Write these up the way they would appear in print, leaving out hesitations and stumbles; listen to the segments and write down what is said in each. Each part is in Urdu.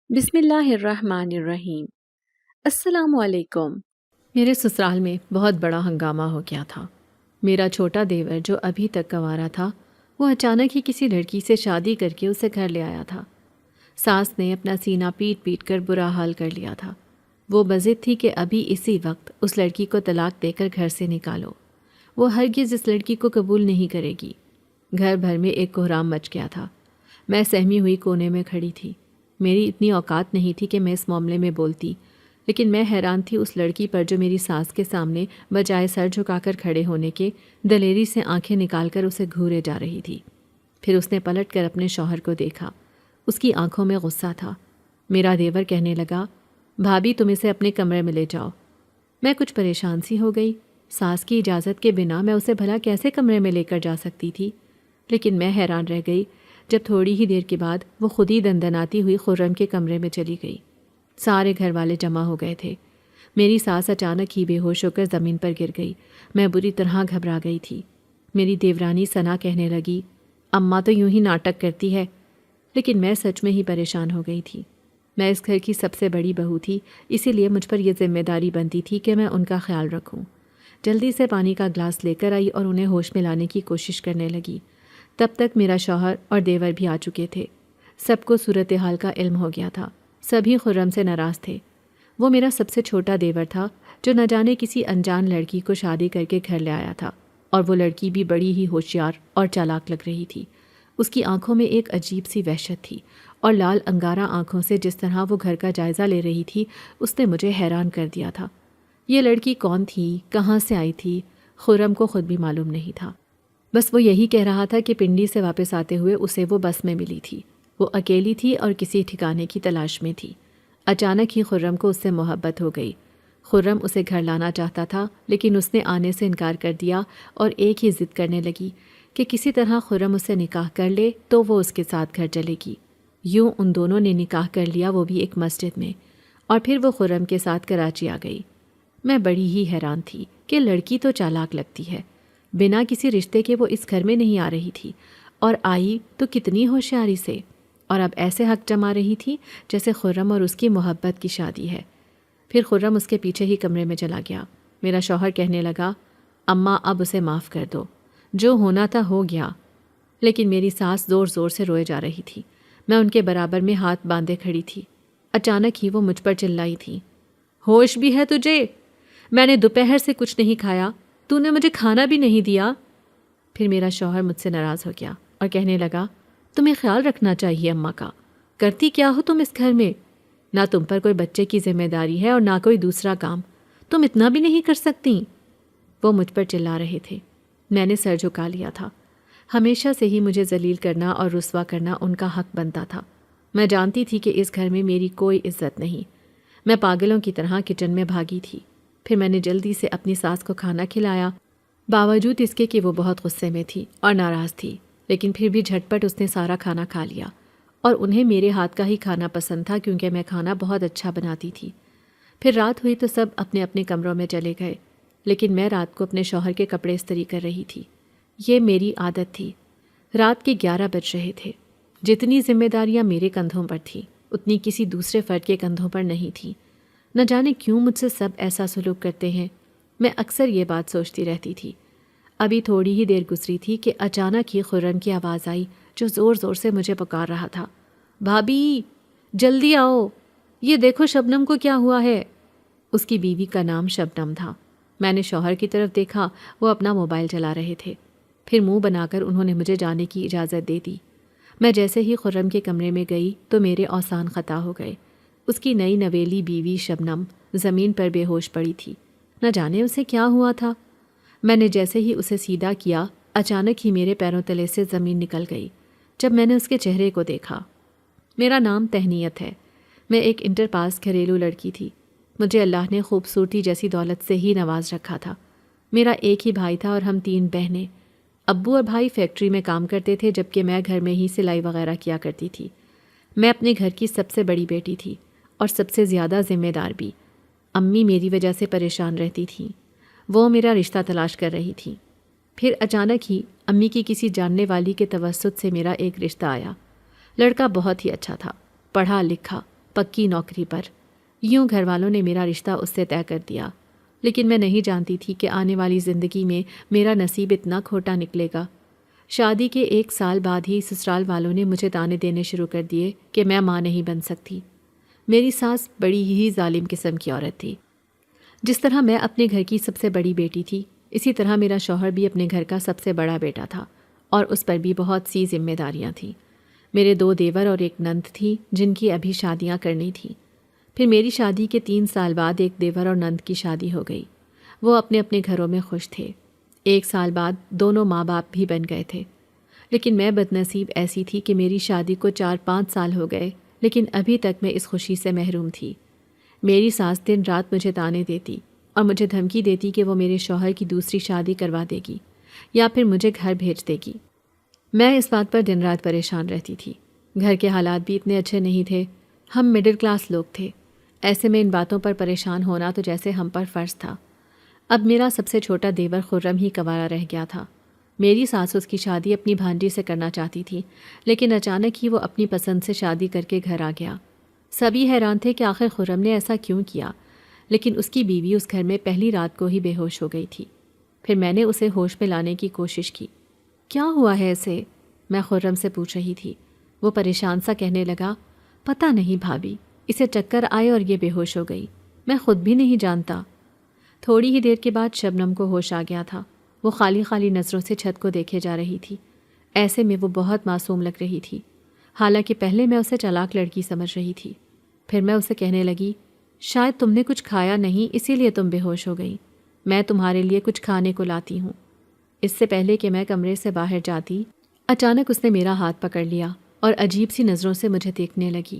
بسم اللہ الرحمن الرحیم۔ السلام علیکم۔ میرے سسرال میں بہت بڑا ہنگامہ ہو گیا تھا۔ میرا چھوٹا دیور جو ابھی تک کنوارا تھا، وہ اچانک ہی کسی لڑکی سے شادی کر کے اسے گھر لے آیا تھا۔ ساس نے اپنا سینہ پیٹ پیٹ کر برا حال کر لیا تھا۔ وہ بضد تھی کہ ابھی اسی وقت اس لڑکی کو طلاق دے کر گھر سے نکالو۔ وہ ہرگز اس لڑکی کو قبول نہیں کرے گی۔ گھر بھر میں ایک کوہرام مچ گیا تھا۔ میں سہمی ہوئی کونے میں کھڑی تھی۔ میری اتنی اوقات نہیں تھی کہ میں اس معاملے میں بولتی، لیکن میں حیران تھی اس لڑکی پر جو میری ساس کے سامنے بجائے سر جھکا کر کھڑے ہونے کے دلیری سے آنکھیں نکال کر اسے گھورے جا رہی تھی۔ پھر اس نے پلٹ کر اپنے شوہر کو دیکھا۔ اس کی آنکھوں میں غصہ تھا۔ میرا دیور کہنے لگا، بھابی تم اسے اپنے کمرے میں لے جاؤ۔ میں کچھ پریشان سی ہو گئی۔ ساس کی اجازت کے بنا میں اسے بھلا کیسے کمرے میں لے کر جا سکتی تھی؟ لیکن میں حیران رہ گئی جب تھوڑی ہی دیر کے بعد وہ خود ہی دندناتی ہوئی خرم کے کمرے میں چلی گئی۔ سارے گھر والے جمع ہو گئے تھے۔ میری ساس اچانک ہی بے ہوش ہو کر زمین پر گر گئی۔ میں بری طرح گھبرا گئی تھی۔ میری دیورانی ثنا کہنے لگی، اماں تو یوں ہی ناٹک کرتی ہے۔ لیکن میں سچ میں ہی پریشان ہو گئی تھی۔ میں اس گھر کی سب سے بڑی بہو تھی، اسی لیے مجھ پر یہ ذمہ داری بنتی تھی کہ میں ان کا خیال رکھوں۔ جلدی سے پانی کا گلاس لے کر آئی اور انہیں ہوش میں لانے کی کوشش کرنے لگی۔ تب تک میرا شوہر اور دیور بھی آ چکے تھے۔ سب کو صورتحال کا علم ہو گیا تھا۔ سبھی خرم سے ناراض تھے۔ وہ میرا سب سے چھوٹا دیور تھا جو نہ جانے کسی انجان لڑکی کو شادی کر کے گھر لے آیا تھا، اور وہ لڑکی بھی بڑی ہی ہوشیار اور چالاک لگ رہی تھی۔ اس کی آنکھوں میں ایک عجیب سی وحشت تھی، اور لال انگارہ آنکھوں سے جس طرح وہ گھر کا جائزہ لے رہی تھی، اس نے مجھے حیران کر دیا تھا۔ یہ لڑکی کون تھی، کہاں سے آئی تھی، خرم کو خود بھی معلوم نہیں تھا۔ بس وہ یہی کہہ رہا تھا کہ پنڈی سے واپس آتے ہوئے اسے وہ بس میں ملی تھی۔ وہ اکیلی تھی اور کسی ٹھکانے کی تلاش میں تھی۔ اچانک ہی خرم کو اس سے محبت ہو گئی۔ خرم اسے گھر لانا چاہتا تھا، لیکن اس نے آنے سے انکار کر دیا اور ایک ہی ضد کرنے لگی کہ کسی طرح خرم اسے نکاح کر لے تو وہ اس کے ساتھ گھر چلے گی۔ یوں ان دونوں نے نکاح کر لیا، وہ بھی ایک مسجد میں، اور پھر وہ خرم کے ساتھ کراچی آ گئی۔ میں بڑی ہی حیران تھی کہ لڑکی تو چالاک لگتی ہے، بنا کسی رشتے کے وہ اس گھر میں نہیں آ رہی تھی، اور آئی تو کتنی ہوشیاری سے، اور اب ایسے حق جما رہی تھی جیسے خرم اور اس کی محبت کی شادی ہے۔ پھر خرم اس کے پیچھے ہی کمرے میں چلا گیا۔ میرا شوہر کہنے لگا، اماں اب اسے معاف کر دو، جو ہونا تھا ہو گیا۔ لیکن میری ساس زور زور سے روئے جا رہی تھی۔ میں ان کے برابر میں ہاتھ باندھے کھڑی تھی۔ اچانک ہی وہ مجھ پر چلائی تھی، ہوش بھی ہے تجھے؟ میں نے دوپہر سے کچھ نہیں کھایا، تو نے مجھے کھانا بھی نہیں دیا۔ پھر میرا شوہر مجھ سے ناراض ہو گیا اور کہنے لگا، تمہیں خیال رکھنا چاہیے اماں کا، کرتی کیا ہو تم اس گھر میں؟ نہ تم پر کوئی بچے کی ذمہ داری ہے اور نہ کوئی دوسرا کام، تم اتنا بھی نہیں کر سکتی۔ وہ مجھ پر چلا رہے تھے۔ میں نے سر جھکا لیا تھا۔ ہمیشہ سے ہی مجھے ذلیل کرنا اور رسوا کرنا ان کا حق بنتا تھا۔ میں جانتی تھی کہ اس گھر میں میری کوئی عزت نہیں۔ میں پاگلوں کی طرح کچن میں بھاگی تھی۔ پھر میں نے جلدی سے اپنی ساس کو کھانا کھلایا، باوجود اس کے کہ وہ بہت غصے میں تھی اور ناراض تھی، لیکن پھر بھی جھٹ پٹ اس نے سارا کھانا کھا لیا، اور انہیں میرے ہاتھ کا ہی کھانا پسند تھا کیونکہ میں کھانا بہت اچھا بناتی تھی۔ پھر رات ہوئی تو سب اپنے اپنے کمروں میں چلے گئے، لیکن میں رات کو اپنے شوہر کے کپڑے استری کر رہی تھی۔ یہ میری عادت تھی۔ رات کے 11 بج رہے تھے۔ جتنی ذمہ داریاں میرے کندھوں پر تھیں، اتنی کسی دوسرے فرد کے کندھوں پر نہیں تھیں۔ نہ جانے کیوں مجھ سے سب ایسا سلوک کرتے ہیں۔ میں اکثر یہ بات سوچتی رہتی تھی۔ ابھی تھوڑی ہی دیر گزری تھی کہ اچانک ہی خرم کی آواز آئی جو زور زور سے مجھے پکار رہا تھا، بھابی جلدی آؤ، یہ دیکھو شبنم کو کیا ہوا ہے۔ اس کی بیوی کا نام شبنم تھا۔ میں نے شوہر کی طرف دیکھا، وہ اپنا موبائل چلا رہے تھے۔ پھر منہ بنا کر انہوں نے مجھے جانے کی اجازت دے دی۔ میں جیسے ہی خرم کے کمرے میں گئی تو میرے اوسان خطا ہو گئے۔ اس کی نئی نویلی بیوی شبنم زمین پر بے ہوش پڑی تھی۔ نہ جانے اسے کیا ہوا تھا۔ میں نے جیسے ہی اسے سیدھا کیا، اچانک ہی میرے پیروں تلے سے زمین نکل گئی جب میں نے اس کے چہرے کو دیکھا۔ میرا نام تہنیت ہے۔ میں ایک انٹر پاس گھریلو لڑکی تھی۔ مجھے اللہ نے خوبصورتی جیسی دولت سے ہی نواز رکھا تھا۔ میرا ایک ہی بھائی تھا اور ہم 3 بہنیں۔ ابو اور بھائی فیکٹری میں کام کرتے تھے، جبکہ میں گھر میں ہی سلائی وغیرہ کیا کرتی تھی۔ میں اپنے گھر کی سب سے بڑی بیٹی تھی اور سب سے زیادہ ذمہ دار بھی۔ امی میری وجہ سے پریشان رہتی تھیں۔ وہ میرا رشتہ تلاش کر رہی تھیں۔ پھر اچانک ہی امی کی کسی جاننے والی کے توسط سے میرا ایک رشتہ آیا۔ لڑکا بہت ہی اچھا تھا، پڑھا لکھا، پکی نوکری پر۔ یوں گھر والوں نے میرا رشتہ اس سے طے کر دیا، لیکن میں نہیں جانتی تھی کہ آنے والی زندگی میں میرا نصیب اتنا کھوٹا نکلے گا۔ شادی کے 1 سال بعد ہی سسرال والوں نے مجھے تانے دینے شروع کر دیے کہ میں ماں نہیں بن سکتی۔ میری ساس بڑی ہی ظالم قسم کی عورت تھی۔ جس طرح میں اپنے گھر کی سب سے بڑی بیٹی تھی، اسی طرح میرا شوہر بھی اپنے گھر کا سب سے بڑا بیٹا تھا، اور اس پر بھی بہت سی ذمہ داریاں تھیں۔ میرے 2 دیور اور 1 نند تھی جن کی ابھی شادیاں کرنی تھیں۔ پھر میری شادی کے 3 سال بعد ایک دیور اور نند کی شادی ہو گئی۔ وہ اپنے اپنے گھروں میں خوش تھے۔ 1 سال بعد دونوں ماں باپ بھی بن گئے تھے، لیکن میں بدنصیب ایسی تھی کہ میری شادی کو 4-5 سال ہو گئے، لیکن ابھی تک میں اس خوشی سے محروم تھی۔ میری ساس دن رات مجھے تانے دیتی اور مجھے دھمکی دیتی کہ وہ میرے شوہر کی دوسری شادی کروا دے گی یا پھر مجھے گھر بھیج دے گی۔ میں اس بات پر دن رات پریشان رہتی تھی۔ گھر کے حالات بھی اتنے اچھے نہیں تھے، ہم مڈل کلاس لوگ تھے۔ ایسے میں ان باتوں پر پریشان ہونا تو جیسے ہم پر فرض تھا۔ اب میرا سب سے چھوٹا دیور خرم ہی کنوارا رہ گیا تھا۔ میری ساس اس کی شادی اپنی بھانجی سے کرنا چاہتی تھی، لیکن اچانک ہی وہ اپنی پسند سے شادی کر کے گھر آ گیا۔ سبھی حیران تھے کہ آخر خرم نے ایسا کیوں کیا، لیکن اس کی بیوی اس گھر میں پہلی رات کو ہی بے ہوش ہو گئی تھی۔ پھر میں نے اسے ہوش میں لانے کی کوشش کی۔ کیا ہوا ہے اسے؟ میں خرم سے پوچھ رہی تھی۔ وہ پریشان سا کہنے لگا، پتہ نہیں بھابھی، اسے چکر آئے اور یہ بے ہوش ہو گئی، میں خود بھی نہیں جانتا۔ تھوڑی ہی دیر کے بعد شبنم کو ہوش آ گیا تھا۔ وہ خالی خالی نظروں سے چھت کو دیکھے جا رہی تھی۔ ایسے میں وہ بہت معصوم لگ رہی تھی، حالانکہ پہلے میں اسے چالاک لڑکی سمجھ رہی تھی۔ پھر میں اسے کہنے لگی، شاید تم نے کچھ کھایا نہیں اسی لیے تم بے ہوش ہو گئی، میں تمہارے لیے کچھ کھانے کو لاتی ہوں۔ اس سے پہلے کہ میں کمرے سے باہر جاتی، اچانک اس نے میرا ہاتھ پکڑ لیا اور عجیب سی نظروں سے مجھے دیکھنے لگی۔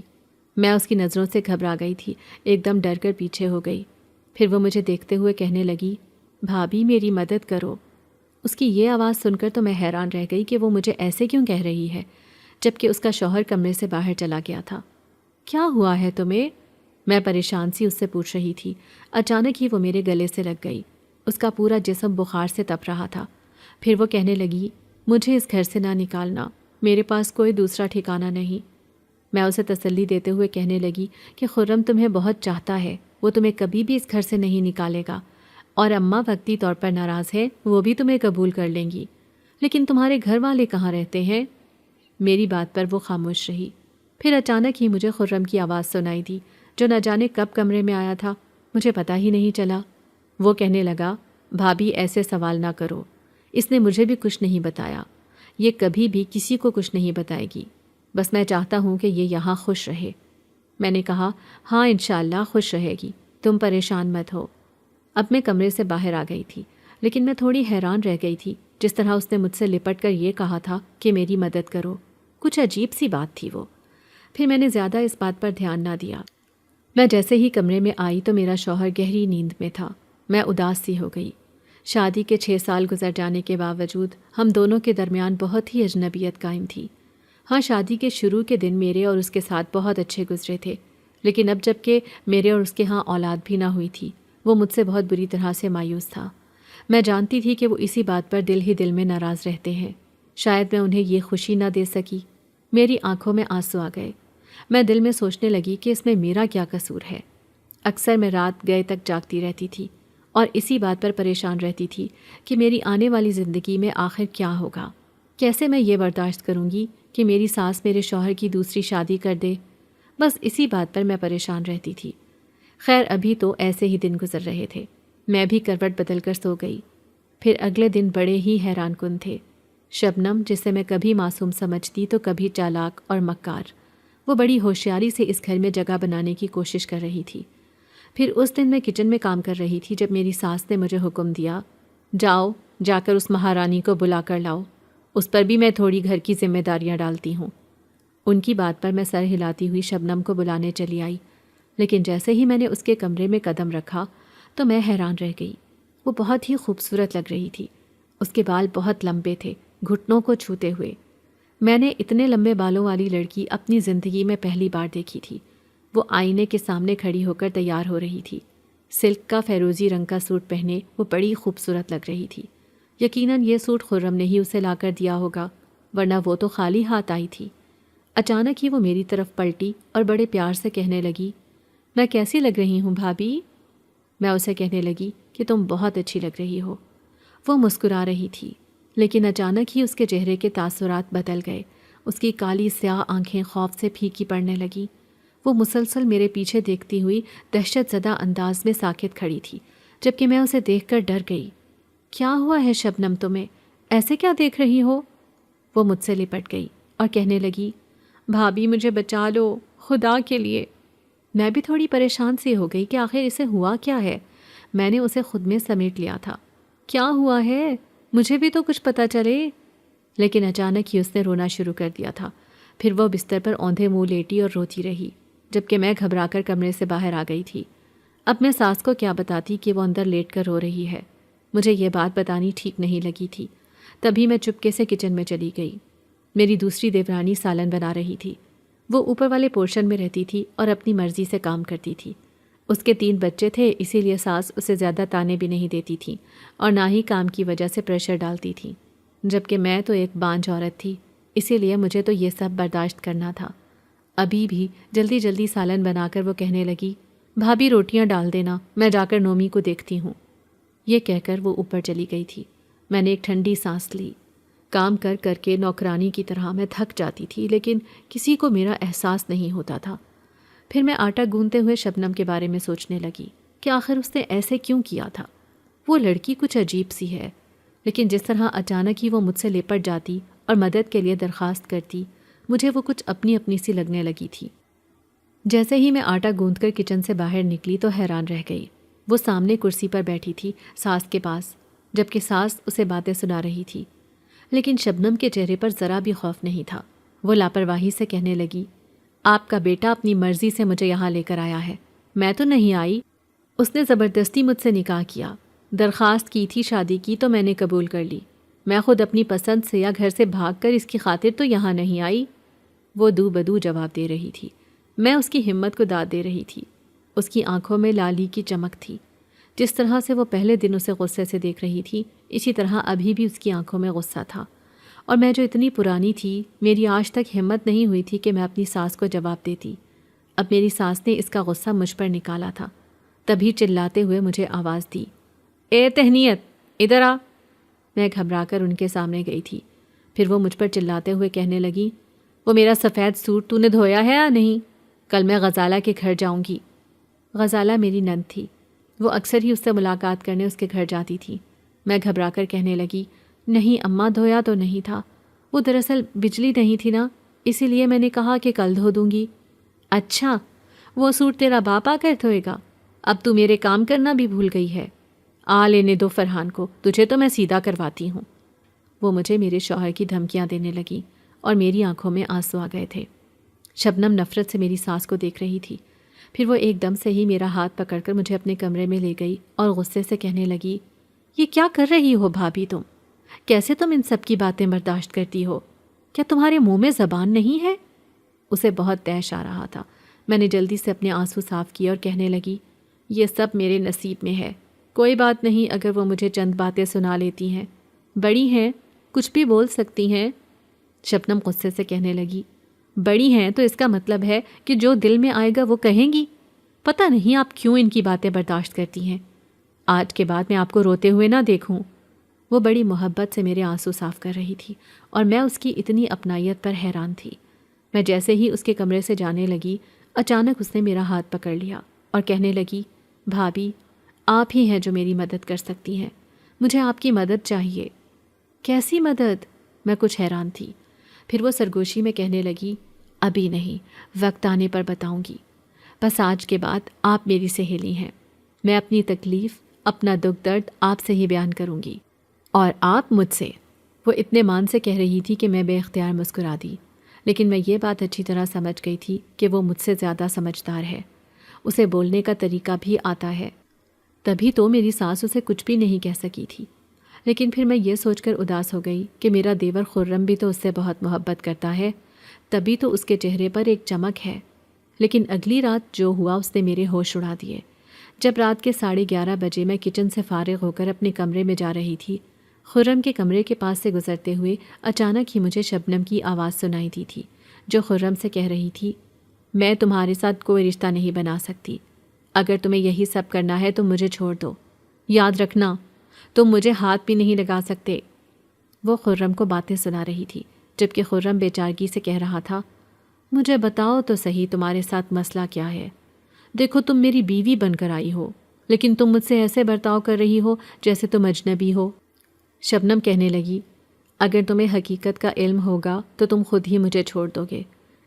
میں اس کی نظروں سے گھبرا گئی تھی، ایک دم ڈر کر پیچھے ہو گئی۔ پھر وہ مجھے دیکھتے ہوئے کہنے لگی، بھابھی میری مدد کرو۔ اس کی یہ آواز سن کر تو میں حیران رہ گئی کہ وہ مجھے ایسے کیوں کہہ رہی ہے، جبکہ اس کا شوہر کمرے سے باہر چلا گیا تھا۔ کیا ہوا ہے تمہیں؟ میں پریشان سی اس سے پوچھ رہی تھی۔ اچانک ہی وہ میرے گلے سے لگ گئی۔ اس کا پورا جسم بخار سے تپ رہا تھا۔ پھر وہ کہنے لگی، مجھے اس گھر سے نہ نکالنا، میرے پاس کوئی دوسرا ٹھکانہ نہیں۔ میں اسے تسلی دیتے ہوئے کہنے لگی کہ خرم تمہیں بہت چاہتا ہے، وہ تمہیں کبھی بھی اس گھر سے نہیں نکالے گا، اور اماں وقتی طور پر ناراض ہے، وہ بھی تمہیں قبول کر لیں گی۔ لیکن تمہارے گھر والے کہاں رہتے ہیں؟ میری بات پر وہ خاموش رہی۔ پھر اچانک ہی مجھے خرم کی آواز سنائی دی، جو نہ جانے کب کمرے میں آیا تھا، مجھے پتہ ہی نہیں چلا۔ وہ کہنے لگا، بھابھی ایسے سوال نہ کرو، اس نے مجھے بھی کچھ نہیں بتایا، یہ کبھی بھی کسی کو کچھ نہیں بتائے گی، بس میں چاہتا ہوں کہ یہ یہاں خوش رہے۔ میں نے کہا، ہاں انشاءاللہ خوش رہے گی، تم پریشان مت ہو۔ اب میں کمرے سے باہر آ گئی تھی، لیکن میں تھوڑی حیران رہ گئی تھی، جس طرح اس نے مجھ سے لپٹ کر یہ کہا تھا کہ میری مدد کرو۔ کچھ عجیب سی بات تھی وہ۔ پھر میں نے زیادہ اس بات پر دھیان نہ دیا۔ میں جیسے ہی کمرے میں آئی تو میرا شوہر گہری نیند میں تھا۔ میں اداس سی ہو گئی۔ شادی کے 6 سال گزر جانے کے باوجود ہم دونوں کے درمیان بہت ہی اجنبیت قائم تھی۔ ہاں، شادی کے شروع کے دن میرے اور اس کے ساتھ بہت اچھے گزرے تھے، لیکن اب جب کہ میرے اور اس کے ہاں اولاد بھی نہ ہوئی تھی، وہ مجھ سے بہت بری طرح سے مایوس تھا۔ میں جانتی تھی کہ وہ اسی بات پر دل ہی دل میں ناراض رہتے ہیں۔ شاید میں انہیں یہ خوشی نہ دے سکی۔ میری آنکھوں میں آنسو آ گئے۔ میں دل میں سوچنے لگی کہ اس میں میرا کیا قصور ہے۔ اکثر میں رات گئے تک جاگتی رہتی تھی اور اسی بات پر پریشان رہتی تھی کہ میری آنے والی زندگی میں آخر کیا ہوگا۔ کیسے میں یہ برداشت کروں گی کہ میری ساس میرے شوہر کی دوسری شادی کر دے؟ بس اسی بات پر میں پریشان رہتی تھی۔ خیر، ابھی تو ایسے ہی دن گزر رہے تھے۔ میں بھی کروٹ بدل کر سو گئی۔ پھر اگلے دن بڑے ہی حیران کن تھے۔ شبنم، جسے میں کبھی معصوم سمجھتی تو کبھی چالاک اور مکار، وہ بڑی ہوشیاری سے اس گھر میں جگہ بنانے کی کوشش کر رہی تھی۔ پھر اس دن میں کچن میں کام کر رہی تھی جب میری ساس نے مجھے حکم دیا، جاؤ، جا کر اس مہارانی کو بلا کر لاؤ، اس پر بھی میں تھوڑی گھر کی ذمہ داریاں ڈالتی ہوں۔ ان کی بات پر میں سر ہلاتی ہوئی شبنم کو بلانے چلی آئی، لیکن جیسے ہی میں نے اس کے کمرے میں قدم رکھا تو میں حیران رہ گئی۔ وہ بہت ہی خوبصورت لگ رہی تھی۔ اس کے بال بہت لمبے تھے، گھٹنوں کو چھوتے ہوئے۔ میں نے اتنے لمبے بالوں والی لڑکی اپنی زندگی میں پہلی بار دیکھی تھی۔ وہ آئینے کے سامنے کھڑی ہو کر تیار ہو رہی تھی۔ سلک کا فیروزی رنگ کا سوٹ پہنے وہ بڑی خوبصورت لگ رہی تھی۔ یقیناً یہ سوٹ خرم نے ہی اسے لا کر دیا ہوگا، ورنہ وہ تو خالی ہاتھ آئی تھی۔ اچانک ہی وہ میری طرف پلٹی اور بڑے پیار سے کہنے لگی، میں کیسی لگ رہی ہوں بھابی؟ میں اسے کہنے لگی کہ تم بہت اچھی لگ رہی ہو۔ وہ مسکرا رہی تھی، لیکن اچانک ہی اس کے چہرے کے تاثرات بدل گئے۔ اس کی کالی سیاہ آنکھیں خوف سے پھیکی پڑنے لگیں۔ وہ مسلسل میرے پیچھے دیکھتی ہوئی دہشت زدہ انداز میں ساکت کھڑی تھی، جبکہ میں اسے دیکھ کر ڈر گئی۔ کیا ہوا ہے شبنم تمہیں؟ ایسے کیا دیکھ رہی ہو؟ وہ مجھ سے لپٹ گئی اور کہنے لگی، بھابی مجھے بچا لو، خدا کے لیے۔ میں بھی تھوڑی پریشان سی ہو گئی کہ آخر اسے ہوا کیا ہے۔ میں نے اسے خود میں سمیٹ لیا تھا۔ کیا ہوا ہے؟ مجھے بھی تو کچھ پتہ چلے۔ لیکن اچانک ہی اس نے رونا شروع کر دیا تھا۔ پھر وہ بستر پر اوندھے منہ لیٹی اور روتی رہی، جبکہ میں گھبرا کر کمرے سے باہر آ گئی تھی۔ اب میں ساس کو کیا بتاتی کہ وہ اندر لیٹ کر رو رہی ہے؟ مجھے یہ بات بتانی ٹھیک نہیں لگی تھی۔ تبھی میں چپکے سے کچن میں چلی گئی۔ میری دوسری دیورانی سالن بنا رہی تھی۔ وہ اوپر والے پورشن میں رہتی تھی اور اپنی مرضی سے کام کرتی تھی۔ اس کے 3 بچے تھے، اسی لیے ساس اسے زیادہ تانے بھی نہیں دیتی تھی اور نہ ہی کام کی وجہ سے پریشر ڈالتی تھی، جبکہ میں تو ایک بانجھ عورت تھی، اسی لیے مجھے تو یہ سب برداشت کرنا تھا۔ ابھی بھی جلدی جلدی سالن بنا کر وہ کہنے لگی، بھابی روٹیاں ڈال دینا، میں جا کر نومی کو دیکھتی ہوں۔ یہ کہہ کر وہ اوپر چلی گئی تھی۔ میں نے ایک ٹھنڈی سانس لی۔ کام کر کر کے نوکرانی کی طرح میں تھک جاتی تھی، لیکن کسی کو میرا احساس نہیں ہوتا تھا۔ پھر میں آٹا گوندتے ہوئے شبنم کے بارے میں سوچنے لگی کہ آخر اس نے ایسے کیوں کیا تھا۔ وہ لڑکی کچھ عجیب سی ہے، لیکن جس طرح اچانک ہی وہ مجھ سے لپٹ جاتی اور مدد کے لیے درخواست کرتی، مجھے وہ کچھ اپنی اپنی سی لگنے لگی تھی۔ جیسے ہی میں آٹا گوندھ کر کچن سے باہر نکلی تو حیران رہ گئی۔ وہ سامنے کرسی پر بیٹھی تھی، ساس کے پاس، جبکہ ساس اسے باتیں سنا رہی تھی، لیکن شبنم کے چہرے پر ذرا بھی خوف نہیں تھا۔ وہ لاپرواہی سے کہنے لگی، آپ کا بیٹا اپنی مرضی سے مجھے یہاں لے کر آیا ہے، میں تو نہیں آئی۔ اس نے زبردستی مجھ سے نکاح کیا، درخواست کی تھی شادی کی تو میں نے قبول کر لی۔ میں خود اپنی پسند سے یا گھر سے بھاگ کر اس کی خاطر تو یہاں نہیں آئی۔ وہ دو بدو جواب دے رہی تھی۔ میں اس کی ہمت کو داد دے رہی تھی۔ اس کی آنکھوں میں لالی کی چمک تھی۔ جس طرح سے وہ پہلے دن اسے غصے سے دیکھ رہی تھی، اسی طرح ابھی بھی اس کی آنکھوں میں غصہ تھا۔ اور میں جو اتنی پرانی تھی، میری آج تک ہمت نہیں ہوئی تھی کہ میں اپنی ساس کو جواب دیتی۔ اب میری ساس نے اس کا غصہ مجھ پر نکالا تھا۔ تبھی چلاتے ہوئے مجھے آواز دی، اے تہنیت، ادھر آ۔ میں گھبرا کر ان کے سامنے گئی تھی۔ پھر وہ مجھ پر چلاتے ہوئے کہنے لگی، وہ میرا سفید سوٹ تو نے دھویا ہے یا نہیں؟ کل میں غزالہ کے گھر جاؤں گی۔ غزالہ میری نند تھی۔ وہ اکثر ہی اس سے ملاقات کرنے اس کے گھر جاتی تھی۔ میں گھبرا کر کہنے لگی، نہیں اماں، دھویا تو نہیں تھا، وہ دراصل بجلی نہیں تھی نا، اسی لیے میں نے کہا کہ کل دھو دوں گی۔ اچھا، وہ سوٹ تیرا باپ آ کر دھوئے گا؟ اب تو میرے کام کرنا بھی بھول گئی ہے۔ آ لینے دو فرحان کو، تجھے تو میں سیدھا کرواتی ہوں۔ وہ مجھے میرے شوہر کی دھمکیاں دینے لگی اور میری آنکھوں میں آنسو آ گئے تھے۔ شبنم نفرت سے میری ساس کو دیکھ رہی تھی۔ پھر وہ ایک دم سے ہی میرا ہاتھ پکڑ کر مجھے اپنے کمرے میں لے گئی اور غصے سے کہنے لگی، یہ کیا کر رہی ہو بھابھی تم؟ کیسے تم ان سب کی باتیں برداشت کرتی ہو؟ کیا تمہارے منہ میں زبان نہیں ہے؟ اسے بہت طیش آ رہا تھا۔ میں نے جلدی سے اپنے آنسو صاف کیے اور کہنے لگی، یہ سب میرے نصیب میں ہے، کوئی بات نہیں اگر وہ مجھے چند باتیں سنا لیتی ہیں، بڑی ہیں، کچھ بھی بول سکتی ہیں۔ شبنم غصے سے کہنے لگی، بڑی ہیں تو اس کا مطلب ہے کہ جو دل میں آئے گا وہ کہیں گی۔ پتہ نہیں آپ کیوں ان کی باتیں برداشت کرتی ہیں۔ آج کے بعد میں آپ کو روتے ہوئے نہ دیکھوں۔ وہ بڑی محبت سے میرے آنسو صاف کر رہی تھی اور میں اس کی اتنی اپنائیت پر حیران تھی۔ میں جیسے ہی اس کے کمرے سے جانے لگی، اچانک اس نے میرا ہاتھ پکڑ لیا اور کہنے لگی، بھابھی آپ ہی ہیں جو میری مدد کر سکتی ہیں، مجھے آپ کی مدد چاہیے۔ کیسی مدد؟ میں کچھ حیران تھی۔ پھر وہ سرگوشی میں کہنے لگی، ابھی نہیں، وقت آنے پر بتاؤں گی، بس آج کے بعد آپ میری سہیلی ہیں، میں اپنی تکلیف، اپنا دکھ درد آپ سے ہی بیان کروں گی اور آپ مجھ سے۔ وہ اتنے مان سے کہہ رہی تھی کہ میں بے اختیار مسکرا دی، لیکن میں یہ بات اچھی طرح سمجھ گئی تھی کہ وہ مجھ سے زیادہ سمجھدار ہے، اسے بولنے کا طریقہ بھی آتا ہے، تبھی تو میری ساس اسے کچھ بھی نہیں کہہ سکی تھی۔ لیکن پھر میں یہ سوچ کر اداس ہو گئی کہ میرا دیور خرم بھی تو اس سے بہت محبت کرتا ہے، تبھی تو اس کے چہرے پر ایک چمک ہے۔ لیکن اگلی رات جو ہوا اس نے میرے ہوش اڑا دیے۔ جب رات کے 11:30 بجے میں کچن سے فارغ ہو کر اپنے کمرے میں جا رہی تھی، خرم کے کمرے کے پاس سے گزرتے ہوئے اچانک ہی مجھے شبنم کی آواز سنائی دی تھی، جو خرم سے کہہ رہی تھی، میں تمہارے ساتھ کوئی رشتہ نہیں بنا سکتی، اگر تمہیں یہی سب کرنا ہے تو مجھے چھوڑ دو، یاد رکھنا تم مجھے ہاتھ بھی نہیں لگا سکتے۔ وہ خرم کو باتیں سنا رہی تھی، جبکہ خرم بے چارگی سے کہہ رہا تھا، مجھے بتاؤ تو صحیح تمہارے ساتھ مسئلہ کیا ہے؟ دیکھو تم میری بیوی بن کر آئی ہو، لیکن تم مجھ سے ایسے برتاؤ کر رہی ہو جیسے تم اجنبی ہو۔ شبنم کہنے لگی، اگر تمہیں حقیقت کا علم ہوگا تو تم خود ہی مجھے چھوڑ دو گے،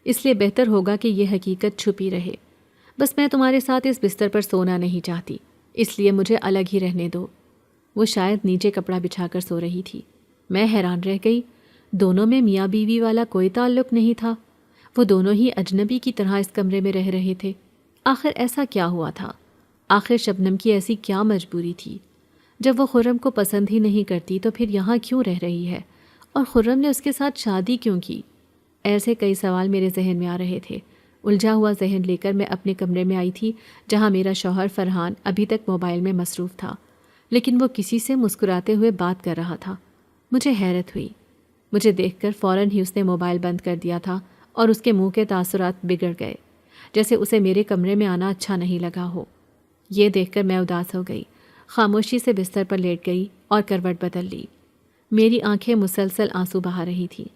اس لیے بہتر ہوگا کہ یہ حقیقت چھپی رہے۔ بس میں تمہارے ساتھ اس بستر پر سونا نہیں چاہتی، اس لیے مجھے الگ ہی رہنے دو۔ وہ شاید نیچے کپڑا بچھا کر سو رہی تھی۔ میں حیران رہ گئی، دونوں میں میاں بیوی والا کوئی تعلق نہیں تھا، وہ دونوں ہی اجنبی کی طرح اس کمرے میں رہ رہے تھے۔ آخر ایسا کیا ہوا تھا؟ آخر شبنم کی ایسی کیا مجبوری تھی؟ جب وہ خرم کو پسند ہی نہیں کرتی تو پھر یہاں کیوں رہ رہی ہے؟ اور خرم نے اس کے ساتھ شادی کیوں کی؟ ایسے کئی سوال میرے ذہن میں آ رہے تھے۔ الجھا ہوا ذہن لے کر میں اپنے کمرے میں آئی تھی، جہاں میرا شوہر فرحان ابھی تک موبائل میں مصروف تھا، لیکن وہ کسی سے مسکراتے ہوئے بات کر رہا تھا۔ مجھے حیرت ہوئی، مجھے دیکھ کر فوراً ہی اس نے موبائل بند کر دیا تھا اور اس کے منہ کے تاثرات بگڑ گئے، جیسے اسے میرے کمرے میں آنا اچھا نہیں لگا ہو۔ یہ دیکھ کر میں اداس ہو گئی، خاموشی سے بستر پر لیٹ گئی اور کروٹ بدل لی۔ میری آنکھیں مسلسل آنسو بہا رہی تھیں۔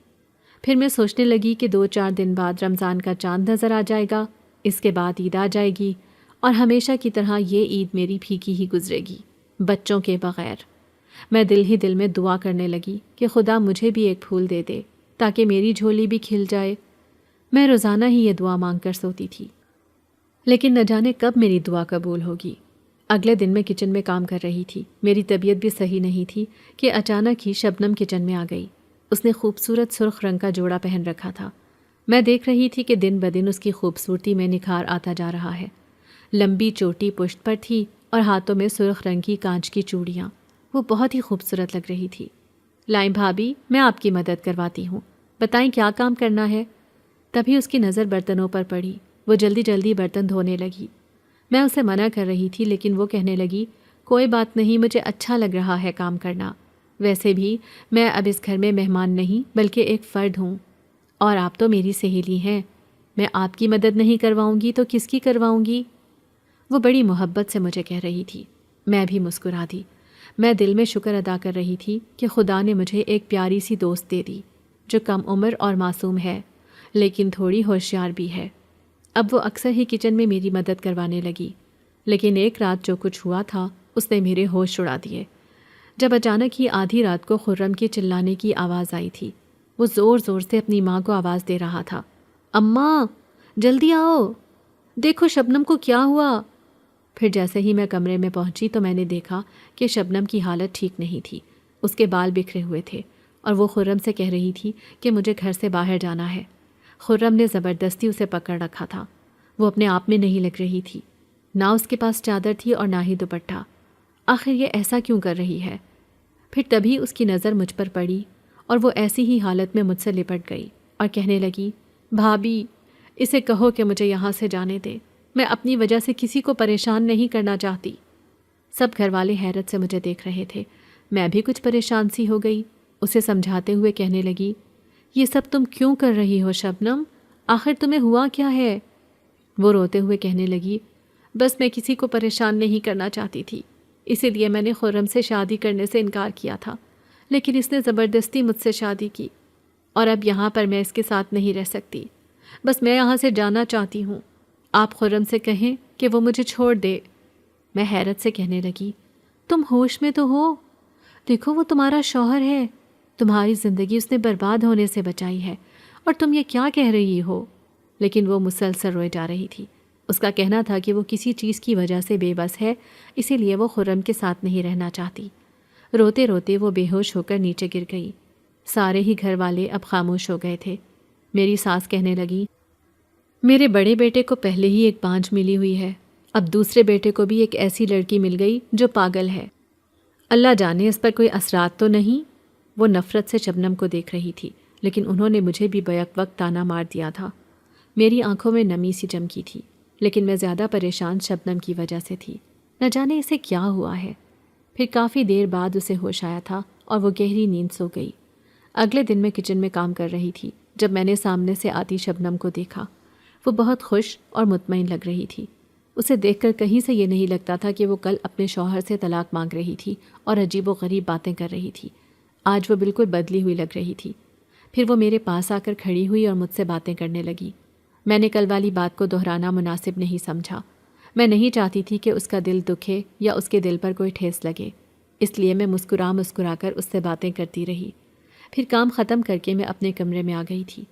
پھر میں سوچنے لگی کہ 2-4 دن بعد رمضان کا چاند نظر آ جائے گا، اس کے بعد عید آ جائے گی، اور ہمیشہ کی طرح یہ عید میری پھیکی ہی گزرے گی، بچوں کے بغیر۔ میں دل ہی دل میں دعا کرنے لگی کہ خدا مجھے بھی ایک پھول دے دے تاکہ میری جھولی بھی کھل جائے۔ میں روزانہ ہی یہ دعا مانگ کر سوتی تھی، لیکن نہ جانے کب میری دعا قبول ہوگی۔ اگلے دن میں کچن میں کام کر رہی تھی، میری طبیعت بھی صحیح نہیں تھی کہ اچانک ہی شبنم کچن میں آ گئی۔ اس نے خوبصورت سرخ رنگ کا جوڑا پہن رکھا تھا۔ میں دیکھ رہی تھی کہ دن بدن اس کی خوبصورتی میں نکھار آتا جا رہا ہے۔ لمبی چوٹی پشت پر تھی اور ہاتھوں میں سرخ رنگ کی کانچ کی چوڑیاں، وہ بہت ہی خوبصورت لگ رہی تھی۔ لائیں بھابی، میں آپ کی مدد کرواتی ہوں، بتائیں کیا کام کرنا ہے؟ تبھی اس کی نظر برتنوں پر پڑی، وہ جلدی جلدی برتن دھونے لگی۔ میں اسے منع کر رہی تھی، لیکن وہ کہنے لگی، کوئی بات نہیں، مجھے اچھا لگ رہا ہے کام کرنا، ویسے بھی میں اب اس گھر میں مہمان نہیں بلکہ ایک فرد ہوں، اور آپ تو میری سہیلی ہیں، میں آپ کی مدد نہیں کرواؤں گی تو کس کی کرواؤں گی؟ وہ بڑی محبت سے مجھے کہہ رہی تھی۔ میں بھی مسکرا دی۔ میں دل میں شکر ادا کر رہی تھی کہ خدا نے مجھے ایک پیاری سی دوست دے دی، جو کم عمر اور معصوم ہے، لیکن تھوڑی ہوشیار بھی ہے۔ اب وہ اکثر ہی کچن میں میری مدد کروانے لگی، لیکن ایک رات جو کچھ ہوا تھا اس نے میرے ہوش اڑا دیے، جب اچانک ہی آدھی رات کو خرم کی چلانے کی آواز آئی تھی۔ وہ زور زور سے اپنی ماں کو آواز دے رہا تھا، اماں جلدی آؤ، دیکھو شبنم کو کیا ہوا۔ پھر جیسے ہی میں کمرے میں پہنچی تو میں نے دیکھا کہ شبنم کی حالت ٹھیک نہیں تھی، اس کے بال بکھرے ہوئے تھے اور وہ خرم سے کہہ رہی تھی کہ مجھے گھر سے باہر جانا ہے۔ خرم نے زبردستی اسے پکڑ رکھا تھا، وہ اپنے آپ میں نہیں لگ رہی تھی، نہ اس کے پاس چادر تھی اور نہ ہی دوپٹہ۔ آخر یہ ایسا کیوں کر رہی ہے؟ پھر تبھی اس کی نظر مجھ پر پڑی اور وہ ایسی ہی حالت میں مجھ سے لپٹ گئی اور کہنے لگی، بھابی اسے کہو کہ مجھے یہاں سے جانے دے، میں اپنی وجہ سے کسی کو پریشان نہیں کرنا چاہتی۔ سب گھر والے حیرت سے مجھے دیکھ رہے تھے، میں بھی کچھ پریشان سی ہو گئی۔ اسے سمجھاتے ہوئے کہنے لگی، یہ سب تم کیوں کر رہی ہو شبنم؟ آخر تمہیں ہوا کیا ہے؟ وہ روتے ہوئے کہنے لگی، بس میں کسی کو پریشان نہیں کرنا چاہتی تھی، اسی لیے میں نے خرم سے شادی کرنے سے انکار کیا تھا، لیکن اس نے زبردستی مجھ سے شادی کی، اور اب یہاں پر میں اس کے ساتھ نہیں رہ سکتی، بس میں یہاں سے جانا چاہتی ہوں، آپ خرم سے کہیں کہ وہ مجھے چھوڑ دے۔ میں حیرت سے کہنے لگی، تم ہوش میں تو ہو؟ دیکھو وہ تمہارا شوہر ہے، تمہاری زندگی اس نے برباد ہونے سے بچائی ہے، اور تم یہ کیا کہہ رہی ہو؟ لیکن وہ مسلسل روئے جا رہی تھی۔ اس کا کہنا تھا کہ وہ کسی چیز کی وجہ سے بے بس ہے، اسی لیے وہ خرم کے ساتھ نہیں رہنا چاہتی۔ روتے روتے وہ بے ہوش ہو کر نیچے گر گئی۔ سارے ہی گھر والے اب خاموش ہو گئے تھے۔ میری ساس کہنے لگی، میرے بڑے بیٹے کو پہلے ہی ایک بانجھ ملی ہوئی ہے، اب دوسرے بیٹے کو بھی ایک ایسی لڑکی مل گئی جو پاگل ہے، اللہ جانے اس پر کوئی اثرات تو نہیں۔ وہ نفرت سے شبنم کو دیکھ رہی تھی، لیکن انہوں نے مجھے بھی بیک وقت تانا مار دیا تھا۔ میری آنکھوں میں نمی سی چمکی تھی، لیکن میں زیادہ پریشان شبنم کی وجہ سے تھی، نہ جانے اسے کیا ہوا ہے۔ پھر کافی دیر بعد اسے ہوش آیا تھا اور وہ گہری نیند سو گئی۔ اگلے دن میں کچن میں کام کر رہی تھی جب میں نے سامنے سے آتی شبنم کو دیکھا۔ وہ بہت خوش اور مطمئن لگ رہی تھی۔ اسے دیکھ کر کہیں سے یہ نہیں لگتا تھا کہ وہ کل اپنے شوہر سے طلاق مانگ رہی تھی اور عجیب و غریب باتیں کر رہی تھی۔ آج وہ بالکل بدلی ہوئی لگ رہی تھی۔ پھر وہ میرے پاس آ کر کھڑی ہوئی اور مجھ سے باتیں کرنے لگی۔ میں نے کل والی بات کو دہرانا مناسب نہیں سمجھا۔ میں نہیں چاہتی تھی کہ اس کا دل دکھے یا اس کے دل پر کوئی ٹھیس لگے، اس لیے میں مسکرا کر اس سے باتیں کرتی رہی۔ پھر کام ختم کر کے میں اپنے کمرے میں آ گئی تھی۔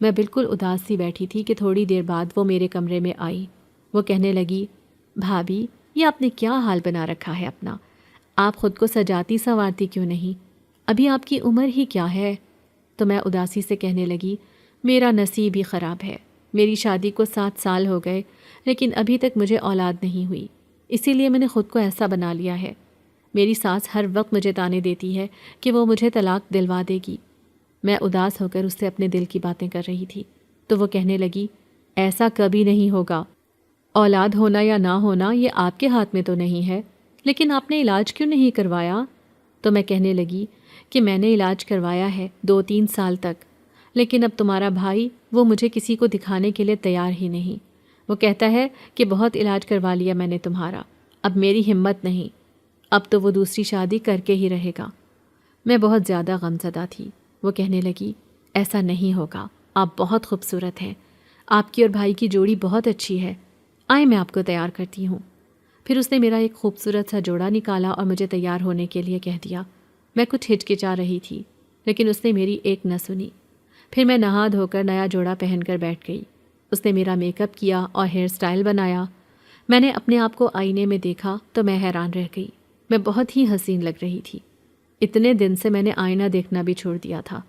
میں بالکل اداس سی بیٹھی تھی کہ تھوڑی دیر بعد وہ میرے کمرے میں آئی۔ وہ کہنے لگی، بھابھی یہ آپ نے کیا حال بنا رکھا ہے اپنا؟ آپ خود کو سجاتی سنوارتی کیوں نہیں؟ ابھی آپ کی عمر ہی کیا ہے؟ تو میں اداسی سے کہنے لگی، میرا نصیب ہی خراب ہے۔ میری شادی کو 7 سال ہو گئے لیکن ابھی تک مجھے اولاد نہیں ہوئی، اسی لیے میں نے خود کو ایسا بنا لیا ہے۔ میری ساس ہر وقت مجھے تانے دیتی ہے کہ وہ مجھے طلاق دلوا دے گی۔ میں اداس ہو کر اس سے اپنے دل کی باتیں کر رہی تھی تو وہ کہنے لگی، ایسا کبھی نہیں ہوگا۔ اولاد ہونا یا نہ ہونا یہ آپ کے ہاتھ میں تو نہیں ہے، لیکن آپ نے علاج کیوں نہیں کروایا؟ تو میں کہنے لگی کہ میں نے علاج کروایا ہے 2-3 سال تک، لیکن اب تمہارا بھائی وہ مجھے کسی کو دکھانے کے لیے تیار ہی نہیں۔ وہ کہتا ہے کہ بہت علاج کروا لیا میں نے تمہارا، اب میری ہمت نہیں، اب تو وہ دوسری شادی کر کے ہی رہے گا۔ میں بہت زیادہ غمزدہ تھی۔ وہ کہنے لگی، ایسا نہیں ہوگا، آپ بہت خوبصورت ہیں، آپ کی اور بھائی کی جوڑی بہت اچھی ہے، آئیں میں آپ کو تیار کرتی ہوں۔ پھر اس نے میرا ایک خوبصورت سا جوڑا نکالا اور مجھے تیار ہونے کے لیے کہہ دیا۔ میں کچھ ہچکچا رہی تھی لیکن اس نے میری ایک نہ سنی۔ پھر میں نہا دھو کر نیا جوڑا پہن کر بیٹھ گئی۔ اس نے میرا میک اپ کیا اور ہیئر سٹائل بنایا۔ میں نے اپنے آپ کو آئینے میں دیکھا تو میں حیران رہ گئی۔ میں بہت ہی حسین لگ رہی تھی۔ اتنے دن سے میں نے آئینہ دیکھنا بھی چھوڑ دیا تھا۔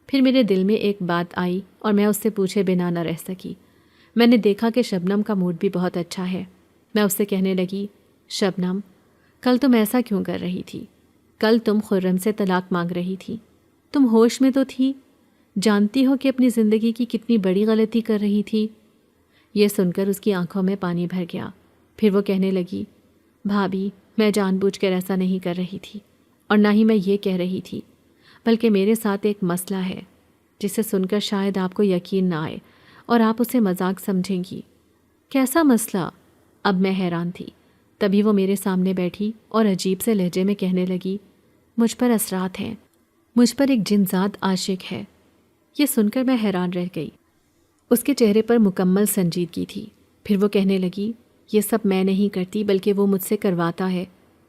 پھر میرے دل میں ایک بات آئی اور میں اس سے پوچھے بنا نہ رہ سکی۔ میں نے دیکھا کہ شبنم کا موڈ بھی بہت اچھا ہے۔ میں اس سے کہنے لگی، شبنم کل تم ایسا کیوں کر رہی تھی؟ کل تم خرم سے طلاق مانگ رہی تھی، تم ہوش میں تو تھی؟ جانتی ہو کہ اپنی زندگی کی کتنی بڑی غلطی کر رہی تھی؟ یہ سن کر اس کی آنکھوں میں پانی بھر گیا۔ پھر وہ کہنے لگی، بھابھی میں جان بوجھ کر ایسا نہیں کر رہی تھی اور نہ ہی میں یہ کہہ رہی تھی، بلکہ میرے ساتھ ایک مسئلہ ہے جسے سن کر شاید آپ کو یقین نہ آئے اور آپ اسے مذاق سمجھیں گی۔ کیسا مسئلہ؟ اب میں حیران تھی۔ تبھی وہ میرے سامنے بیٹھی اور عجیب سے لہجے میں کہنے لگی، مجھ پر اثرات ہیں، مجھ پر ایک جن ذات عاشق ہے۔ یہ سن کر میں حیران رہ گئی۔ اس کے چہرے پر مکمل سنجیدگی تھی۔ پھر وہ کہنے لگی، یہ سب میں نہیں کرتی بلکہ وہ مجھ سے کرواتا ہے،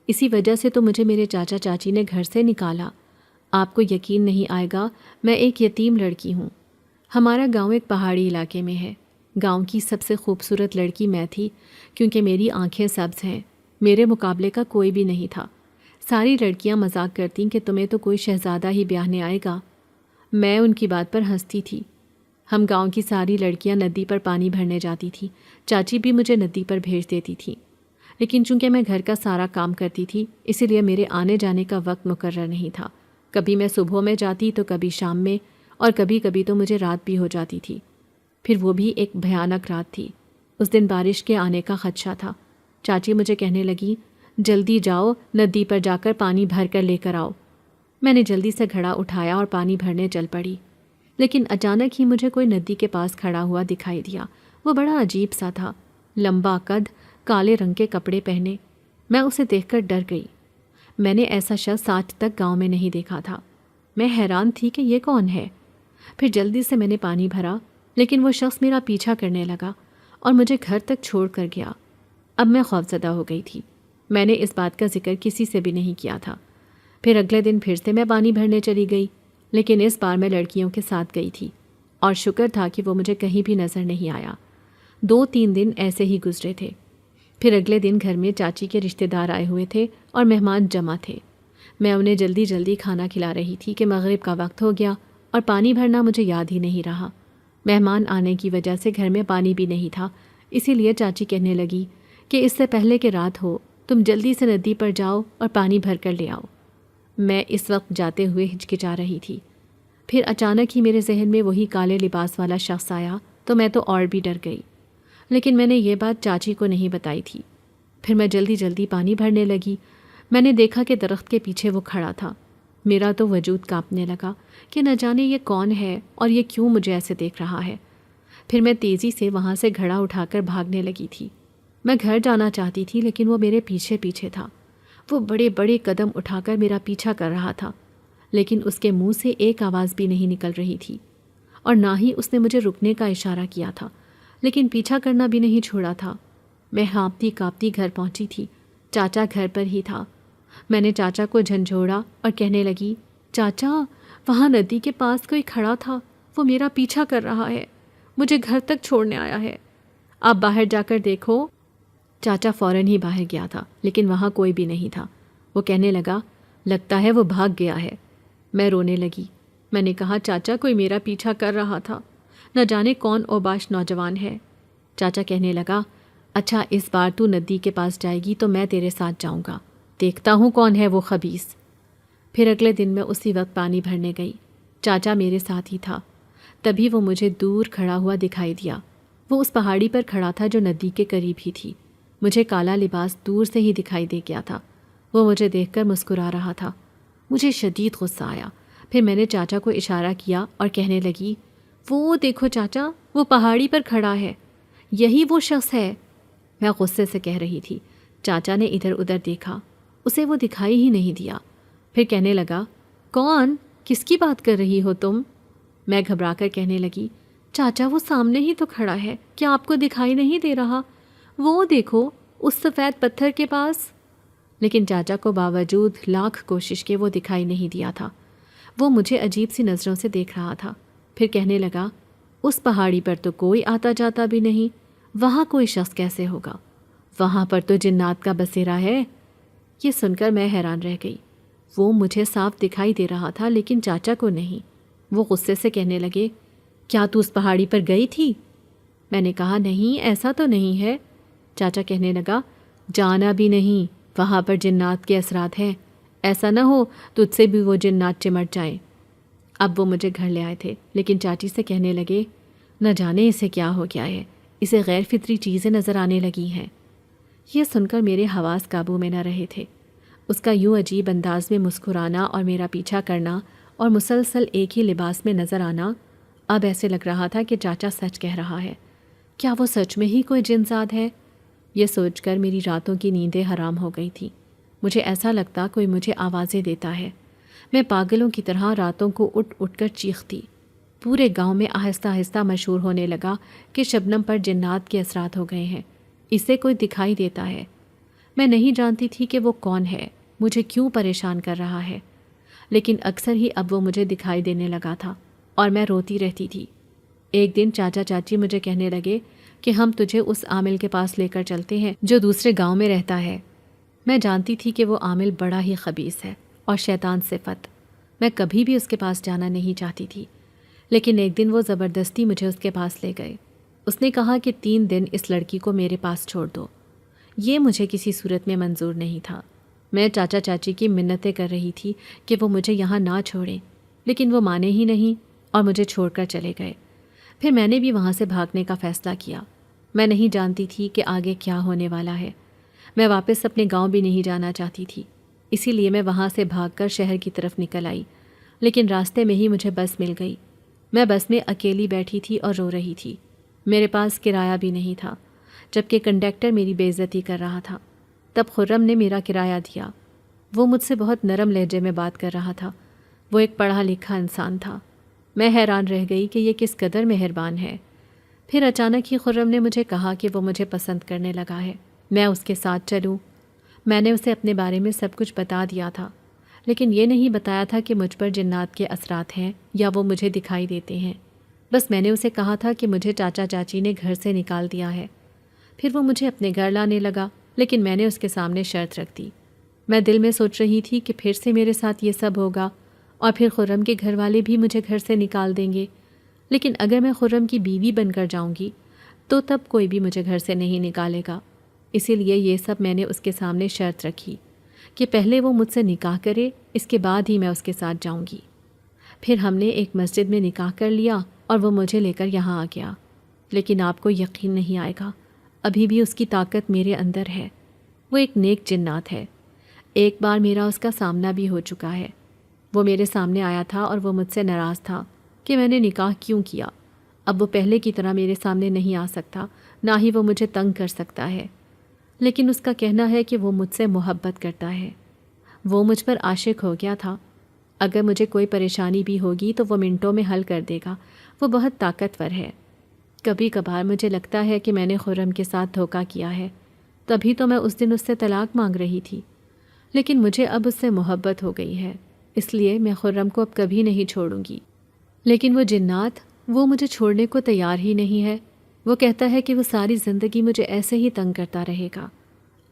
اسی وجہ سے تو مجھے میرے چاچا چاچی نے گھر سے نکالا۔ آپ کو یقین نہیں آئے گا، میں ایک یتیم لڑکی ہوں۔ ہمارا گاؤں ایک پہاڑی علاقے میں ہے۔ گاؤں کی سب سے خوبصورت لڑکی میں تھی کیونکہ میری آنکھیں سبز ہیں، میرے مقابلے کا کوئی بھی نہیں تھا۔ ساری لڑکیاں مذاق کرتیں کہ تمہیں تو کوئی شہزادہ ہی بیاہنے آئے گا۔ میں ان کی بات پر ہنستی تھی۔ ہم گاؤں کی ساری لڑکیاں ندی پر پانی بھرنے جاتی تھیں، چاچی بھی مجھے ندی پر بھیج دیتی تھی، لیکن چونکہ میں گھر کا سارا کام کرتی تھی اسی لیے میرے آنے جانے کا وقت مقرر نہیں تھا۔ کبھی میں صبح میں جاتی تو کبھی شام میں، اور کبھی کبھی تو مجھے رات بھی ہو جاتی تھی۔ پھر وہ بھی ایک بھیانک رات تھی۔ اس دن بارش کے آنے کا خدشہ تھا۔ چاچی مجھے کہنے لگی، جلدی جاؤ ندی پر جا کر پانی بھر کر لے کر آؤ۔ میں نے جلدی سے گھڑا اٹھایا اور پانی بھرنے چل پڑی، لیکن اچانک ہی مجھے کوئی ندی کے پاس کھڑا ہوا دکھائی دیا۔ وہ بڑا عجیب سا تھا، لمبا قد، کالے رنگ کے کپڑے پہنے۔ میں اسے دیکھ کر ڈر گئی۔ میں نے ایسا شخص آج تک گاؤں میں نہیں دیکھا تھا۔ میں حیران تھی کہ یہ کون ہے۔ پھر جلدی سے میں نے پانی بھرا، لیکن وہ شخص میرا پیچھا کرنے لگا اور مجھے گھر تک چھوڑ کر گیا۔ اب میں خوفزدہ ہو گئی تھی۔ میں نے اس بات کا ذکر کسی سے بھی نہیں کیا تھا۔ پھر اگلے دن پھر سے میں پانی بھرنے چلی گئی، لیکن اس بار میں لڑکیوں کے ساتھ گئی تھی اور شکر تھا کہ وہ مجھے کہیں بھی نظر نہیں آیا۔ 2-3 دن ایسے ہی گزرے تھے۔ پھر اگلے دن گھر میں چاچی کے رشتہ دار آئے ہوئے تھے اور مہمان جمع تھے۔ میں انہیں جلدی جلدی کھانا کھلا رہی تھی کہ مغرب کا وقت ہو گیا اور پانی بھرنا مجھے یاد ہی نہیں رہا۔ مہمان آنے کی وجہ سے گھر میں پانی بھی نہیں تھا، اسی لیے چاچی کہنے لگی کہ اس سے پہلے کہ رات ہو تم جلدی سے ندی پر جاؤ اور پانی بھر کر لے آؤ۔ میں اس وقت جاتے ہوئے ہچکچا رہی تھی۔ پھر اچانک ہی میرے ذہن میں وہی کالے لباس والا شخص آیا تو میں تو اور بھی ڈر گئی، لیکن میں نے یہ بات چاچی کو نہیں بتائی تھی۔ پھر میں جلدی جلدی پانی بھرنے لگی۔ میں نے دیکھا کہ درخت کے پیچھے وہ کھڑا تھا۔ میرا تو وجود کانپنے لگا کہ نہ جانے یہ کون ہے اور یہ کیوں مجھے ایسے دیکھ رہا ہے۔ پھر میں تیزی سے وہاں سے گھڑا اٹھا کر بھاگنے لگی تھی۔ میں گھر جانا چاہتی تھی لیکن وہ میرے پیچھے پیچھے تھا۔ وہ بڑے بڑے قدم اٹھا کر میرا پیچھا کر رہا تھا، لیکن اس کے منہ سے ایک آواز بھی نہیں نکل رہی تھی، اور نہ ہی اس نے مجھے رکنے کا اشارہ کیا تھا، لیکن پیچھا کرنا بھی نہیں چھوڑا تھا۔ میں ہانپتی کانپتی گھر پہنچی تھی۔ چاچا گھر پر ہی تھا۔ میں نے چاچا کو جھنجھوڑا اور کہنے لگی، چاچا، وہاں ندی کے پاس کوئی کھڑا تھا، وہ میرا پیچھا کر رہا ہے، مجھے گھر تک چھوڑنے آیا ہے، آپ باہر جا کر دیکھو۔ چاچا فوراً ہی باہر گیا تھا، لیکن وہاں کوئی بھی نہیں تھا۔ وہ کہنے لگا، لگتا ہے وہ بھاگ گیا ہے۔ میں رونے لگی۔ میں نے کہا، چاچا، کوئی میرا پیچھا کر رہا تھا، نہ جانے کون اوباش نوجوان ہے۔ چاچا کہنے لگا، اچھا، اس بار تو ندی کے پاس جائے گی تو میں تیرے ساتھ جاؤں گا، دیکھتا ہوں کون ہے وہ خبیث۔ پھر اگلے دن میں اسی وقت پانی بھرنے گئی۔ چاچا میرے ساتھ ہی تھا۔ تبھی وہ مجھے دور کھڑا ہوا دکھائی دیا۔ وہ اس پہاڑی پر کھڑا تھا جو ندی کے قریب ہی تھی۔ مجھے کالا لباس دور سے ہی دکھائی دے گیا تھا۔ وہ مجھے دیکھ کر مسکرا رہا تھا۔ مجھے شدید غصہ آیا۔ پھر میں نے چاچا کو اشارہ کیا اور کہنے لگی، وہ دیکھو چاچا، وہ پہاڑی پر کھڑا ہے، یہی وہ شخص ہے۔ میں غصے سے کہہ رہی تھی۔ چاچا نے ادھر ادھر دیکھا، اسے وہ دکھائی ہی نہیں دیا۔ پھر کہنے لگا، کون؟ کس کی بات کر رہی ہو تم؟ میں گھبرا کر کہنے لگی، چاچا، وہ سامنے ہی تو کھڑا ہے، کیا آپ کو دکھائی نہیں دے رہا؟ وہ دیکھو، اس سفید پتھر کے پاس۔ لیکن چاچا کو باوجود لاکھ کوشش کے وہ دکھائی نہیں دیا تھا۔ وہ مجھے عجیب سی نظروں سے دیکھ رہا تھا۔ پھر کہنے لگا، اس پہاڑی پر تو کوئی آتا جاتا بھی نہیں، وہاں کوئی شخص کیسے ہوگا؟ وہاں پر تو جنات کا بسیرا ہے۔ یہ سن کر میں حیران رہ گئی۔ وہ مجھے صاف دکھائی دے رہا تھا لیکن چاچا کو نہیں۔ وہ غصے سے کہنے لگے، کیا تو اس پہاڑی پر گئی تھی؟ میں نے کہا، نہیں، ایسا تو نہیں ہے۔ چاچا کہنے لگا، جانا بھی نہیں، وہاں پر جنات کے اثرات ہیں، ایسا نہ ہو تجھ سے بھی وہ جنات چمٹ جائیں۔ اب وہ مجھے گھر لے آئے تھے، لیکن چاچی سے کہنے لگے، نہ جانے اسے کیا ہو گیا ہے، اسے غیر فطری چیزیں نظر آنے لگی ہیں۔ یہ سن کر میرے حواس قابو میں نہ رہے تھے۔ اس کا یوں عجیب انداز میں مسکرانا اور میرا پیچھا کرنا اور مسلسل ایک ہی لباس میں نظر آنا، اب ایسے لگ رہا تھا کہ چاچا سچ کہہ رہا ہے۔ کیا وہ سچ میں ہی کوئی جنزاد ہے؟ یہ سوچ کر میری راتوں کی نیندیں حرام ہو گئی تھیں۔ مجھے ایسا لگتا کوئی مجھے آوازیں دیتا ہے۔ میں پاگلوں کی طرح راتوں کو اٹھ اٹھ کر چیختی۔ پورے گاؤں میں آہستہ آہستہ مشہور ہونے لگا کہ شبنم پر جنات کے اثرات ہو گئے ہیں، اسے کوئی دکھائی دیتا ہے۔ میں نہیں جانتی تھی کہ وہ کون ہے، مجھے کیوں پریشان کر رہا ہے، لیکن اکثر ہی اب وہ مجھے دکھائی دینے لگا تھا اور میں روتی رہتی تھی۔ ایک دن چاچا چاچی مجھے کہنے لگے کہ ہم تجھے اس عامل کے پاس لے کر چلتے ہیں جو دوسرے گاؤں میں رہتا ہے۔ میں جانتی تھی کہ وہ عامل بڑا ہی خبیث ہے اور شیطان صفت۔ میں کبھی بھی اس کے پاس جانا نہیں چاہتی تھی، لیکن ایک دن وہ زبردستی مجھے اس کے پاس لے گئے۔ اس نے کہا کہ 3 دن اس لڑکی کو میرے پاس چھوڑ دو۔ یہ مجھے کسی صورت میں منظور نہیں تھا۔ میں چاچا چاچی کی منتیں کر رہی تھی کہ وہ مجھے یہاں نہ چھوڑیں، لیکن وہ مانے ہی نہیں اور مجھے چھوڑ کر چلے گئے۔ پھر میں نے بھی وہاں سے بھاگنے کا فیصلہ کیا۔ میں نہیں جانتی تھی کہ آگے کیا ہونے والا ہے۔ میں واپس اپنے گاؤں بھی نہیں جانا چاہتی تھی، اسی لیے میں وہاں سے بھاگ کر شہر کی طرف نکل آئی، لیکن راستے میں ہی مجھے بس مل گئی۔ میں بس میں اکیلی بیٹھی تھی اور رو رہی تھی۔ میرے پاس کرایہ بھی نہیں تھا، جبکہ کنڈکٹر میری بے عزتی کر رہا تھا۔ تب خرم نے میرا کرایہ دیا۔ وہ مجھ سے بہت نرم لہجے میں بات کر رہا تھا۔ وہ ایک پڑھا لکھا انسان تھا۔ میں حیران رہ گئی کہ یہ کس قدر مہربان ہے۔ پھر اچانک ہی خرم نے مجھے کہا کہ وہ مجھے پسند کرنے لگا ہے، میں اس کے ساتھ چلوں۔ میں نے اسے اپنے بارے میں سب کچھ بتا دیا تھا، لیکن یہ نہیں بتایا تھا کہ مجھ پر جنات کے اثرات ہیں یا وہ مجھے دکھائی دیتے ہیں۔ بس میں نے اسے کہا تھا کہ مجھے چاچا چاچی نے گھر سے نکال دیا ہے۔ پھر وہ مجھے اپنے گھر لانے لگا، لیکن میں نے اس کے سامنے شرط رکھ دی۔ میں دل میں سوچ رہی تھی کہ پھر سے میرے ساتھ یہ سب ہوگا اور پھر خرم کے گھر والے بھی مجھے گھر سے نکال دیں گے، لیکن اگر میں خرم کی بیوی بن کر جاؤں گی تو تب کوئی بھی مجھے گھر سے نہیں نکالے گا۔ اسی لیے یہ سب میں نے اس کے سامنے شرط رکھی کہ پہلے وہ مجھ سے نکاح کرے، اس کے بعد ہی میں اس کے ساتھ جاؤں گی۔ پھر ہم نے ایک مسجد میں نکاح کر لیا اور وہ مجھے لے کر یہاں آ گیا۔ لیکن آپ کو یقین نہیں آئے گا، ابھی بھی اس کی طاقت میرے اندر ہے۔ وہ ایک نیک جنات ہے۔ ایک بار میرا اس کا سامنا بھی ہو چکا ہے۔ وہ میرے سامنے آیا تھا اور وہ مجھ سے ناراض تھا کہ میں نے نکاح کیوں کیا۔ اب وہ پہلے کی طرح میرے سامنے نہیں آ سکتا، نہ ہی وہ مجھے تنگ کر سکتا ہے، لیکن اس کا کہنا ہے کہ وہ مجھ سے محبت کرتا ہے۔ وہ مجھ پر عاشق ہو گیا تھا۔ اگر مجھے کوئی پریشانی بھی ہوگی تو وہ منٹوں میں حل کر دے گا۔ وہ بہت طاقتور ہے۔ کبھی کبھار مجھے لگتا ہے کہ میں نے خرم کے ساتھ دھوکہ کیا ہے، تبھی تو میں اس دن اس سے طلاق مانگ رہی تھی، لیکن مجھے اب اس سے محبت ہو گئی ہے، اس لیے میں خرم کو اب کبھی نہیں چھوڑوں گی۔ لیکن وہ جنات، وہ مجھے چھوڑنے کو تیار ہی نہیں ہے۔ وہ کہتا ہے کہ وہ ساری زندگی مجھے ایسے ہی تنگ کرتا رہے گا۔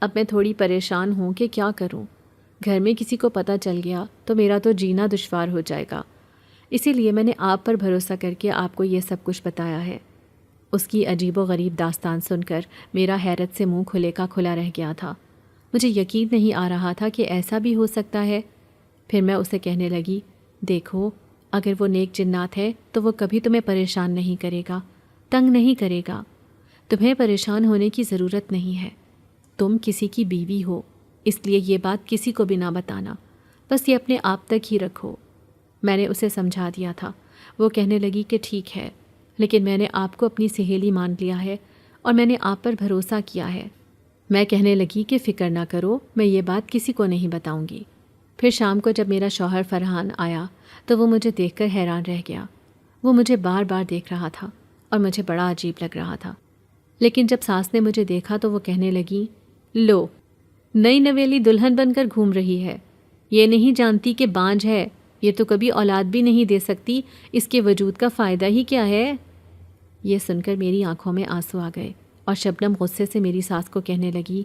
اب میں تھوڑی پریشان ہوں کہ کیا کروں۔ گھر میں کسی کو پتہ چل گیا تو میرا تو جینا دشوار ہو جائے گا، اسی لیے میں نے آپ پر بھروسہ کر کے آپ کو یہ سب کچھ بتایا ہے۔ اس کی عجیب و غریب داستان سن کر میرا حیرت سے منہ کھلے کا کھلا رہ گیا تھا۔ مجھے یقین نہیں آ رہا تھا کہ ایسا بھی ہو سکتا ہے۔ پھر میں اسے کہنے لگی، دیکھو، اگر وہ نیک جنات ہے تو وہ کبھی تمہیں پریشان نہیں کرے گا، تنگ نہیں کرے گا۔ تمہیں پریشان ہونے کی ضرورت نہیں ہے۔ تم کسی کی بیوی ہو، اس لیے یہ بات کسی کو بھی نہ بتانا، بس یہ اپنے آپ تک ہی رکھو۔ میں نے اسے سمجھا دیا تھا۔ وہ کہنے لگی کہ ٹھیک ہے، لیکن میں نے آپ کو اپنی سہیلی مان لیا ہے اور میں نے آپ پر بھروسہ کیا ہے۔ میں کہنے لگی کہ فکر نہ کرو، میں یہ بات کسی کو نہیں بتاؤں گی۔ پھر شام کو جب میرا شوہر فرحان آیا تو وہ مجھے دیکھ کر حیران رہ گیا۔ وہ مجھے بار بار دیکھ رہا تھا اور مجھے بڑا عجیب لگ رہا تھا، لیکن جب ساس نے مجھے دیکھا تو وہ کہنے لگی، لو، نئی نویلی دلہن بن کر گھوم رہی ہے، یہ نہیں جانتی کہ بانجھ ہے، یہ تو کبھی اولاد بھی نہیں دے سکتی، اس کے وجود کا فائدہ ہی کیا ہے؟ یہ سن کر میری آنکھوں میں آنسو آ گئے اور شبنم غصے سے میری ساس کو کہنے لگی،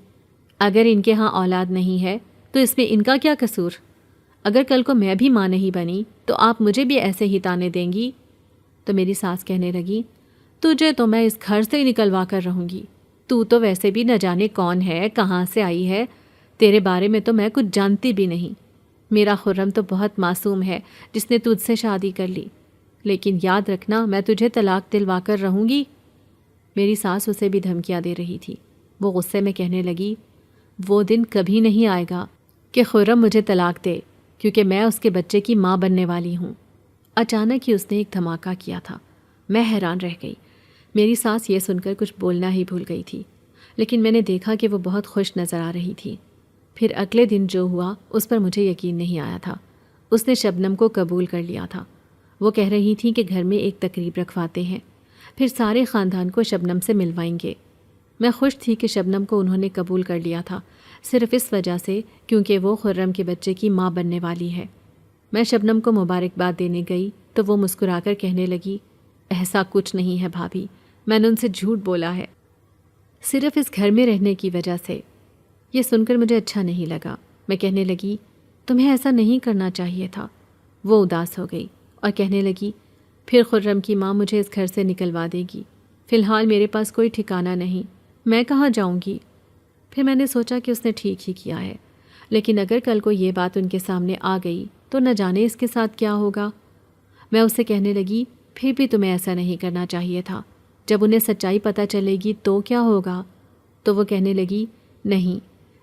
اگر ان کے ہاں اولاد نہیں ہے تو اس میں ان کا کیا قصور؟ اگر کل کو میں بھی ماں نہیں بنی تو آپ مجھے بھی ایسے ہی تانے دیں گی؟ تو میری ساس کہنے لگی، تجھے تو میں اس گھر سے ہی نکلوا کر رہوں گی، تو ویسے بھی نہ جانے کون ہے، کہاں سے آئی ہے، تیرے بارے میں تو میں کچھ جانتی بھی نہیں۔ میرا خرم تو بہت معصوم ہے جس نے تجھ سے شادی کر لی، لیکن یاد رکھنا میں تجھے طلاق دلوا کر رہوں گی۔ میری ساس اسے بھی دھمکیاں دے رہی تھی۔ وہ غصے میں کہنے لگی، وہ دن کبھی نہیں آئے گا کہ خرم مجھے طلاق دے، کیونکہ میں اس کے بچے کی ماں بننے والی ہوں۔ اچانک ہی اس نے ایک دھماکہ کیا تھا۔ میں حیران رہ گئی۔ میری ساس یہ سن کر کچھ بولنا ہی بھول گئی تھی، لیکن میں نے دیکھا کہ وہ بہت خوش نظر آ رہی تھی۔ پھر اگلے دن جو ہوا اس پر مجھے یقین نہیں آیا تھا۔ اس نے شبنم کو قبول کر لیا تھا۔ وہ کہہ رہی تھی کہ گھر میں ایک تقریب رکھواتے ہیں، پھر سارے خاندان کو شبنم سے ملوائیں گے۔ میں خوش تھی کہ شبنم کو انہوں نے قبول کر لیا تھا، صرف اس وجہ سے کیونکہ وہ خرم کے بچے کی ماں بننے والی ہے۔ میں شبنم کو مبارکباد دینے گئی تو وہ مسکرا کر کہنے لگی، ایسا کچھ نہیں ہے بھابھی، میں نے ان سے جھوٹ بولا ہے، صرف اس گھر میں رہنے کی وجہ سے۔ یہ سن کر مجھے اچھا نہیں لگا۔ میں کہنے لگی، تمہیں ایسا نہیں کرنا چاہیے تھا۔ وہ اداس ہو گئی اور کہنے لگی، پھر خرم کی ماں مجھے اس گھر سے نکلوا دے گی، فی الحال میرے پاس کوئی ٹھکانہ نہیں، میں کہاں جاؤں گی؟ پھر میں نے سوچا کہ اس نے ٹھیک ہی کیا ہے، لیکن اگر کل کو یہ بات ان کے سامنے آ گئی تو نہ جانے اس کے ساتھ کیا ہوگا۔ میں اسے کہنے لگی، پھر بھی تمہیں ایسا نہیں کرنا چاہیے تھا، جب انہیں سچائی پتہ چلے گی تو کیا ہوگا؟ تو وہ کہنے لگی، نہیں،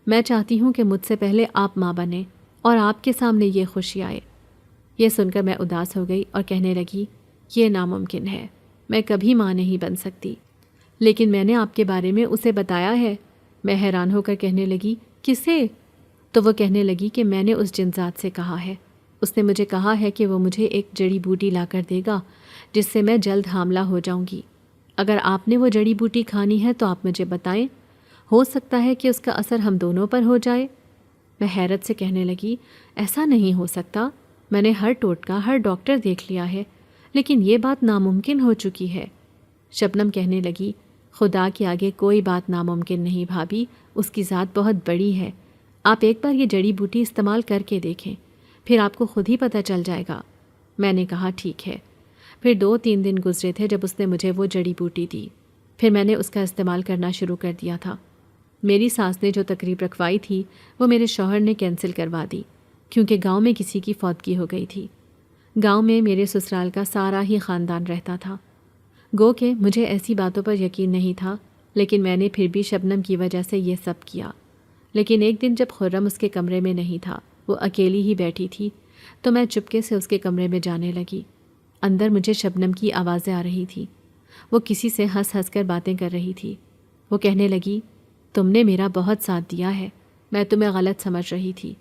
میں چاہتی ہوں کہ مجھ سے پہلے آپ ماں بنیں اور آپ کے سامنے یہ خوشی آئے۔ یہ سن کر میں اداس ہو گئی اور کہنے لگی، یہ ناممکن ہے، میں کبھی ماں نہیں بن سکتی۔ لیکن میں نے آپ کے بارے میں اسے بتایا ہے۔ میں حیران ہو کر کہنے لگی، کسے؟ تو وہ کہنے لگی کہ میں نے اس جنزات سے کہا ہے، اس نے مجھے کہا ہے کہ وہ مجھے ایک جڑی بوٹی لا کر دے گا جس سے میں جلد حاملہ ہو جاؤں گی۔ اگر آپ نے وہ جڑی بوٹی کھانی ہے تو آپ مجھے بتائیں، ہو سکتا ہے کہ اس کا اثر ہم دونوں پر ہو جائے۔ میں حیرت سے کہنے لگی، ایسا نہیں ہو سکتا، میں نے ہر ٹوٹکا، ہر ڈاکٹر دیکھ لیا ہے، لیکن یہ بات ناممکن ہو چکی ہے۔ شبنم کہنے لگی، خدا کے آگے کوئی بات ناممکن نہیں بھابھی، اس کی ذات بہت بڑی ہے، آپ ایک بار یہ جڑی بوٹی استعمال کر کے دیکھیں، پھر آپ کو خود ہی پتہ چل جائے گا۔ میں نے کہا ٹھیک ہے۔ پھر 2-3 دن گزرے تھے جب اس نے مجھے وہ جڑی بوٹی دی، پھر میں نے اس کا استعمال کرنا شروع کر دیا تھا۔ میری ساس نے جو تقریب رکھوائی تھی وہ میرے شوہر نے کینسل کروا دی، کیونکہ گاؤں میں کسی کی فوتگی ہو گئی تھی۔ گاؤں میں میرے سسرال کا سارا ہی خاندان رہتا تھا۔ گو کہ مجھے ایسی باتوں پر یقین نہیں تھا، لیکن میں نے پھر بھی شبنم کی وجہ سے یہ سب کیا۔ لیکن ایک دن جب خرم اس کے کمرے میں نہیں تھا، وہ اکیلی ہی بیٹھی تھی، تو میں چپکے سے اس کے کمرے میں جانے لگی۔ اندر مجھے شبنم کی آوازیں آ رہی تھی۔ وہ کسی سے ہنس ہنس کر باتیں کر رہی تھی۔ وہ کہنے لگی، تم نے میرا بہت ساتھ دیا ہے، میں تمہیں غلط سمجھ رہی تھی،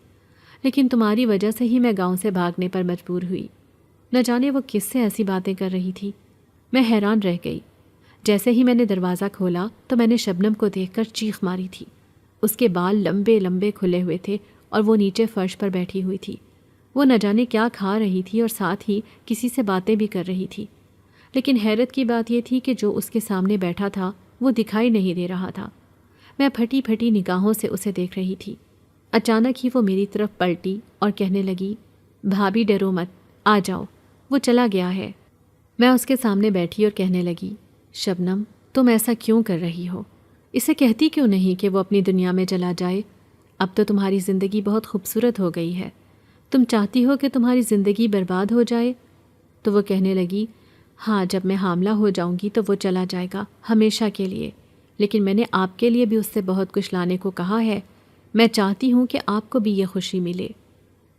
لیکن تمہاری وجہ سے ہی میں گاؤں سے بھاگنے پر مجبور ہوئی۔ نہ جانے وہ کس سے ایسی باتیں کر رہی تھی۔ میں حیران رہ گئی۔ جیسے ہی میں نے دروازہ کھولا تو میں نے شبنم کو دیکھ کر چیخ ماری تھی۔ اس کے بال لمبے لمبے کھلے ہوئے تھے اور وہ نیچے فرش پر بیٹھی ہوئی تھی۔ وہ نہ جانے کیا کھا رہی تھی اور ساتھ ہی کسی سے باتیں بھی کر رہی تھی، لیکن حیرت کی بات یہ تھی کہ جو اس کے سامنے بیٹھا تھا وہ دکھائی نہیں دے رہا تھا۔ میں پھٹی پھٹی نگاہوں سے اسے دیکھ رہی تھی۔ اچانک ہی وہ میری طرف پلٹی اور کہنے لگی، بھابھی ڈرو مت، آ جاؤ، وہ چلا گیا ہے۔ میں اس کے سامنے بیٹھی اور کہنے لگی، شبنم تم ایسا کیوں کر رہی ہو؟ اسے کہتی کیوں نہیں کہ وہ اپنی دنیا میں چلا جائے؟ اب تو تمہاری زندگی بہت خوبصورت ہو گئی ہے، تم چاہتی ہو کہ تمہاری زندگی برباد ہو جائے؟ تو وہ کہنے لگی، ہاں جب میں حاملہ ہو جاؤں گی تو وہ چلا جائے گا ہمیشہ کے لیے، لیکن میں نے آپ کے لیے بھی اس سے بہت کچھ لانے کو کہا ہے، میں چاہتی ہوں کہ آپ کو بھی یہ خوشی ملے۔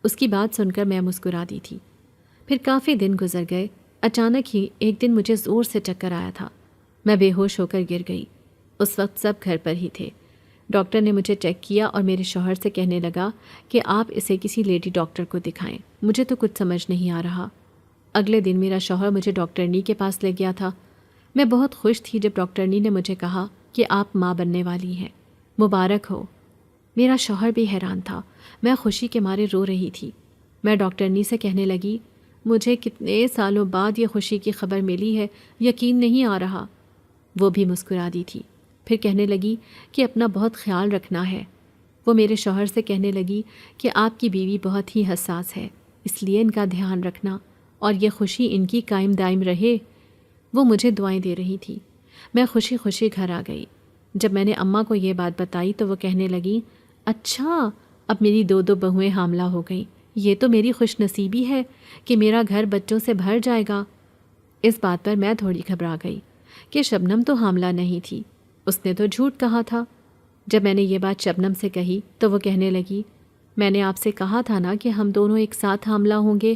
اس کی بات سن کر میں مسکرا دی تھی۔ پھر کافی دن گزر گئے۔ اچانک ہی ایک دن مجھے زور سے چکر آیا تھا۔ میں بے ہوش ہو کر گر گئی۔ اس وقت سب گھر پر ہی تھے۔ ڈاکٹر نے مجھے چیک کیا اور میرے شوہر سے کہنے لگا کہ آپ اسے کسی لیڈی ڈاکٹر کو دکھائیں۔ مجھے تو کچھ سمجھ نہیں آ رہا۔ اگلے دن میرا شوہر مجھے ڈاکٹرنی کے پاس لے گیا تھا۔ میں بہت خوش تھی جب ڈاکٹرنی نے مجھے کہا کہ آپ ماں بننے والی ہیں، مبارک ہو۔ میرا شوہر بھی حیران تھا۔ میں خوشی کے مارے رو رہی تھی۔ میں ڈاکٹرنی سے کہنے لگی، مجھے کتنے سالوں بعد یہ خوشی کی خبر ملی ہے، یقین نہیں آ رہا۔ وہ بھی مسکرا دی تھی۔ پھر کہنے لگی کہ اپنا بہت خیال رکھنا ہے۔ وہ میرے شوہر سے کہنے لگی کہ آپ کی بیوی بہت ہی حساس ہے، اس لیے ان کا دھیان رکھنا اور یہ خوشی ان کی قائم دائم رہے۔ وہ مجھے دعائیں دے رہی تھی۔ میں خوشی خوشی گھر آ گئی۔ جب میں نے اماں کو یہ بات بتائی تو وہ کہنے لگی، اچھا اب میری دو بہویں حاملہ ہو گئیں، یہ تو میری خوش نصیبی ہے کہ میرا گھر بچوں سے بھر جائے گا۔ اس بات پر میں تھوڑی گھبرا گئی کہ شبنم تو حاملہ نہیں تھی، اس نے تو جھوٹ کہا تھا۔ جب میں نے یہ بات شبنم سے کہی تو وہ کہنے لگی، میں نے آپ سے کہا تھا نا کہ ہم دونوں ایک ساتھ حاملہ ہوں گے،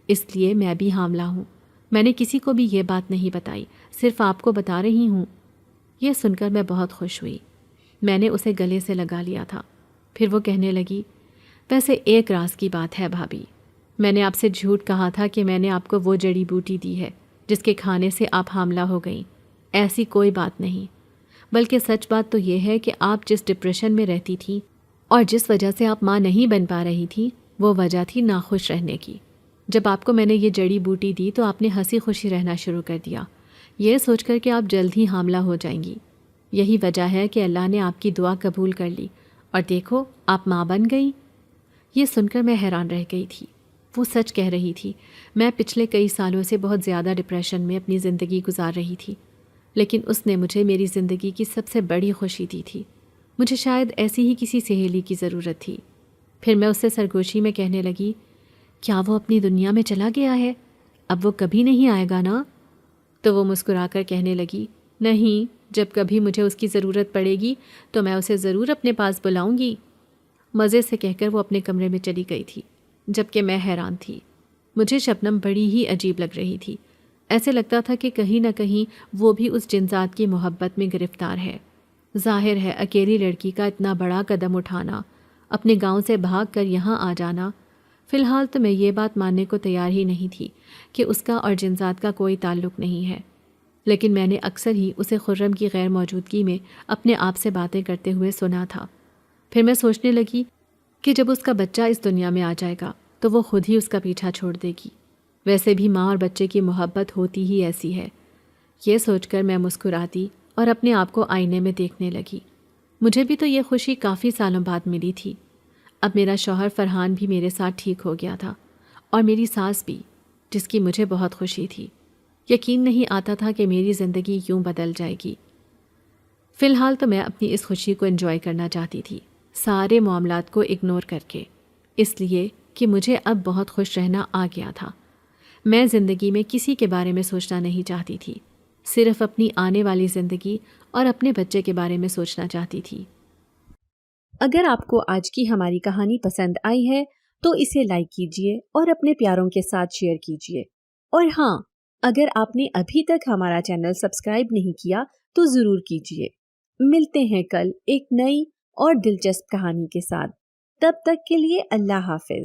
اس لیے میں بھی حاملہ ہوں۔ میں نے کسی کو بھی یہ بات نہیں بتائی، صرف آپ کو بتا رہی ہوں۔ یہ سن کر میں بہت خوش ہوئی۔ میں نے اسے گلے سے لگا لیا تھا۔ پھر وہ کہنے لگی، ویسے ایک راز کی بات ہے بھابھی، میں نے آپ سے جھوٹ کہا تھا کہ میں نے آپ کو وہ جڑی بوٹی دی ہے جس کے کھانے سے آپ حاملہ ہو گئیں۔ ایسی کوئی بات نہیں، بلکہ سچ بات تو یہ ہے کہ آپ جس ڈپریشن میں رہتی تھیں اور جس وجہ سے آپ ماں نہیں بن پا رہی تھیں، وہ وجہ تھی ناخوش رہنے کی۔ جب آپ کو میں نے یہ جڑی بوٹی دی تو آپ نے ہنسی خوشی رہنا شروع کر دیا، یہ سوچ کر کہ آپ جلد ہی حاملہ ہو جائیں گی۔ یہی وجہ ہے کہ اللہ نے آپ کی دعا قبول کر لی اور دیکھو آپ ماں بن گئی۔ یہ سن کر میں حیران رہ گئی تھی۔ وہ سچ کہہ رہی تھی۔ میں پچھلے کئی سالوں سے بہت زیادہ ڈپریشن میں اپنی زندگی گزار رہی تھی، لیکن اس نے مجھے میری زندگی کی سب سے بڑی خوشی دی تھی۔ مجھے شاید ایسی ہی کسی سہیلی کی ضرورت تھی۔ پھر میں اس سے سرگوشی میں کہنے لگی، کیا وہ اپنی دنیا میں چلا گیا ہے؟ اب وہ کبھی نہیں آئے گا نا؟ تو وہ مسکرا کر کہنے لگی، نہیں، جب کبھی مجھے اس کی ضرورت پڑے گی تو میں اسے ضرور اپنے پاس بلاؤں گی۔ مزے سے کہہ کر وہ اپنے کمرے میں چلی گئی تھی، جبکہ میں حیران تھی۔ مجھے شبنم بڑی ہی عجیب لگ رہی تھی۔ ایسے لگتا تھا کہ کہیں نہ کہیں وہ بھی اس جنزات کی محبت میں گرفتار ہے۔ ظاہر ہے اکیلی لڑکی کا اتنا بڑا قدم اٹھانا، اپنے گاؤں سے بھاگ کر یہاں آ جانا۔ فی الحال تو میں یہ بات ماننے کو تیار ہی نہیں تھی کہ اس کا اور جنزات کا کوئی تعلق نہیں ہے، لیکن میں نے اکثر ہی اسے خرم کی غیر موجودگی میں اپنے آپ سے باتیں کرتے ہوئے سنا تھا۔ پھر میں سوچنے لگی کہ جب اس کا بچہ اس دنیا میں آ جائے گا تو وہ خود ہی اس کا پیچھا چھوڑ دے گی۔ ویسے بھی ماں اور بچے کی محبت ہوتی ہی ایسی ہے۔ یہ سوچ کر میں مسکراتی اور اپنے آپ کو آئینے میں دیکھنے لگی۔ مجھے بھی تو یہ خوشی کافی سالوں بعد ملی تھی۔ اب میرا شوہر فرحان بھی میرے ساتھ ٹھیک ہو گیا تھا اور میری ساس بھی، جس کی مجھے بہت خوشی تھی۔ یقین نہیں آتا تھا کہ میری زندگی یوں بدل جائے گی۔ فی الحال تو میں اپنی اس خوشی کو انجوائے کرنا چاہتی تھی، سارے معاملات کو اگنور کر کے، اس لیے کہ مجھے اب بہت خوش رہنا آ گیا تھا۔ میں زندگی میں کسی کے بارے میں سوچنا نہیں چاہتی تھی، صرف اپنی آنے والی زندگی اور اپنے بچے کے بارے میں سوچنا چاہتی تھی۔ اگر آپ کو آج کی ہماری کہانی پسند آئی ہے تو اسے لائک کیجیے اور اپنے پیاروں کے ساتھ شیئر کیجیے۔ اور ہاں، اگر آپ نے ابھی تک ہمارا چینل سبسکرائب نہیں کیا تو ضرور کیجیے۔ ملتے ہیں کل ایک نئی اور دلچسپ کہانی کے ساتھ۔ تب تک کے لیے اللہ حافظ۔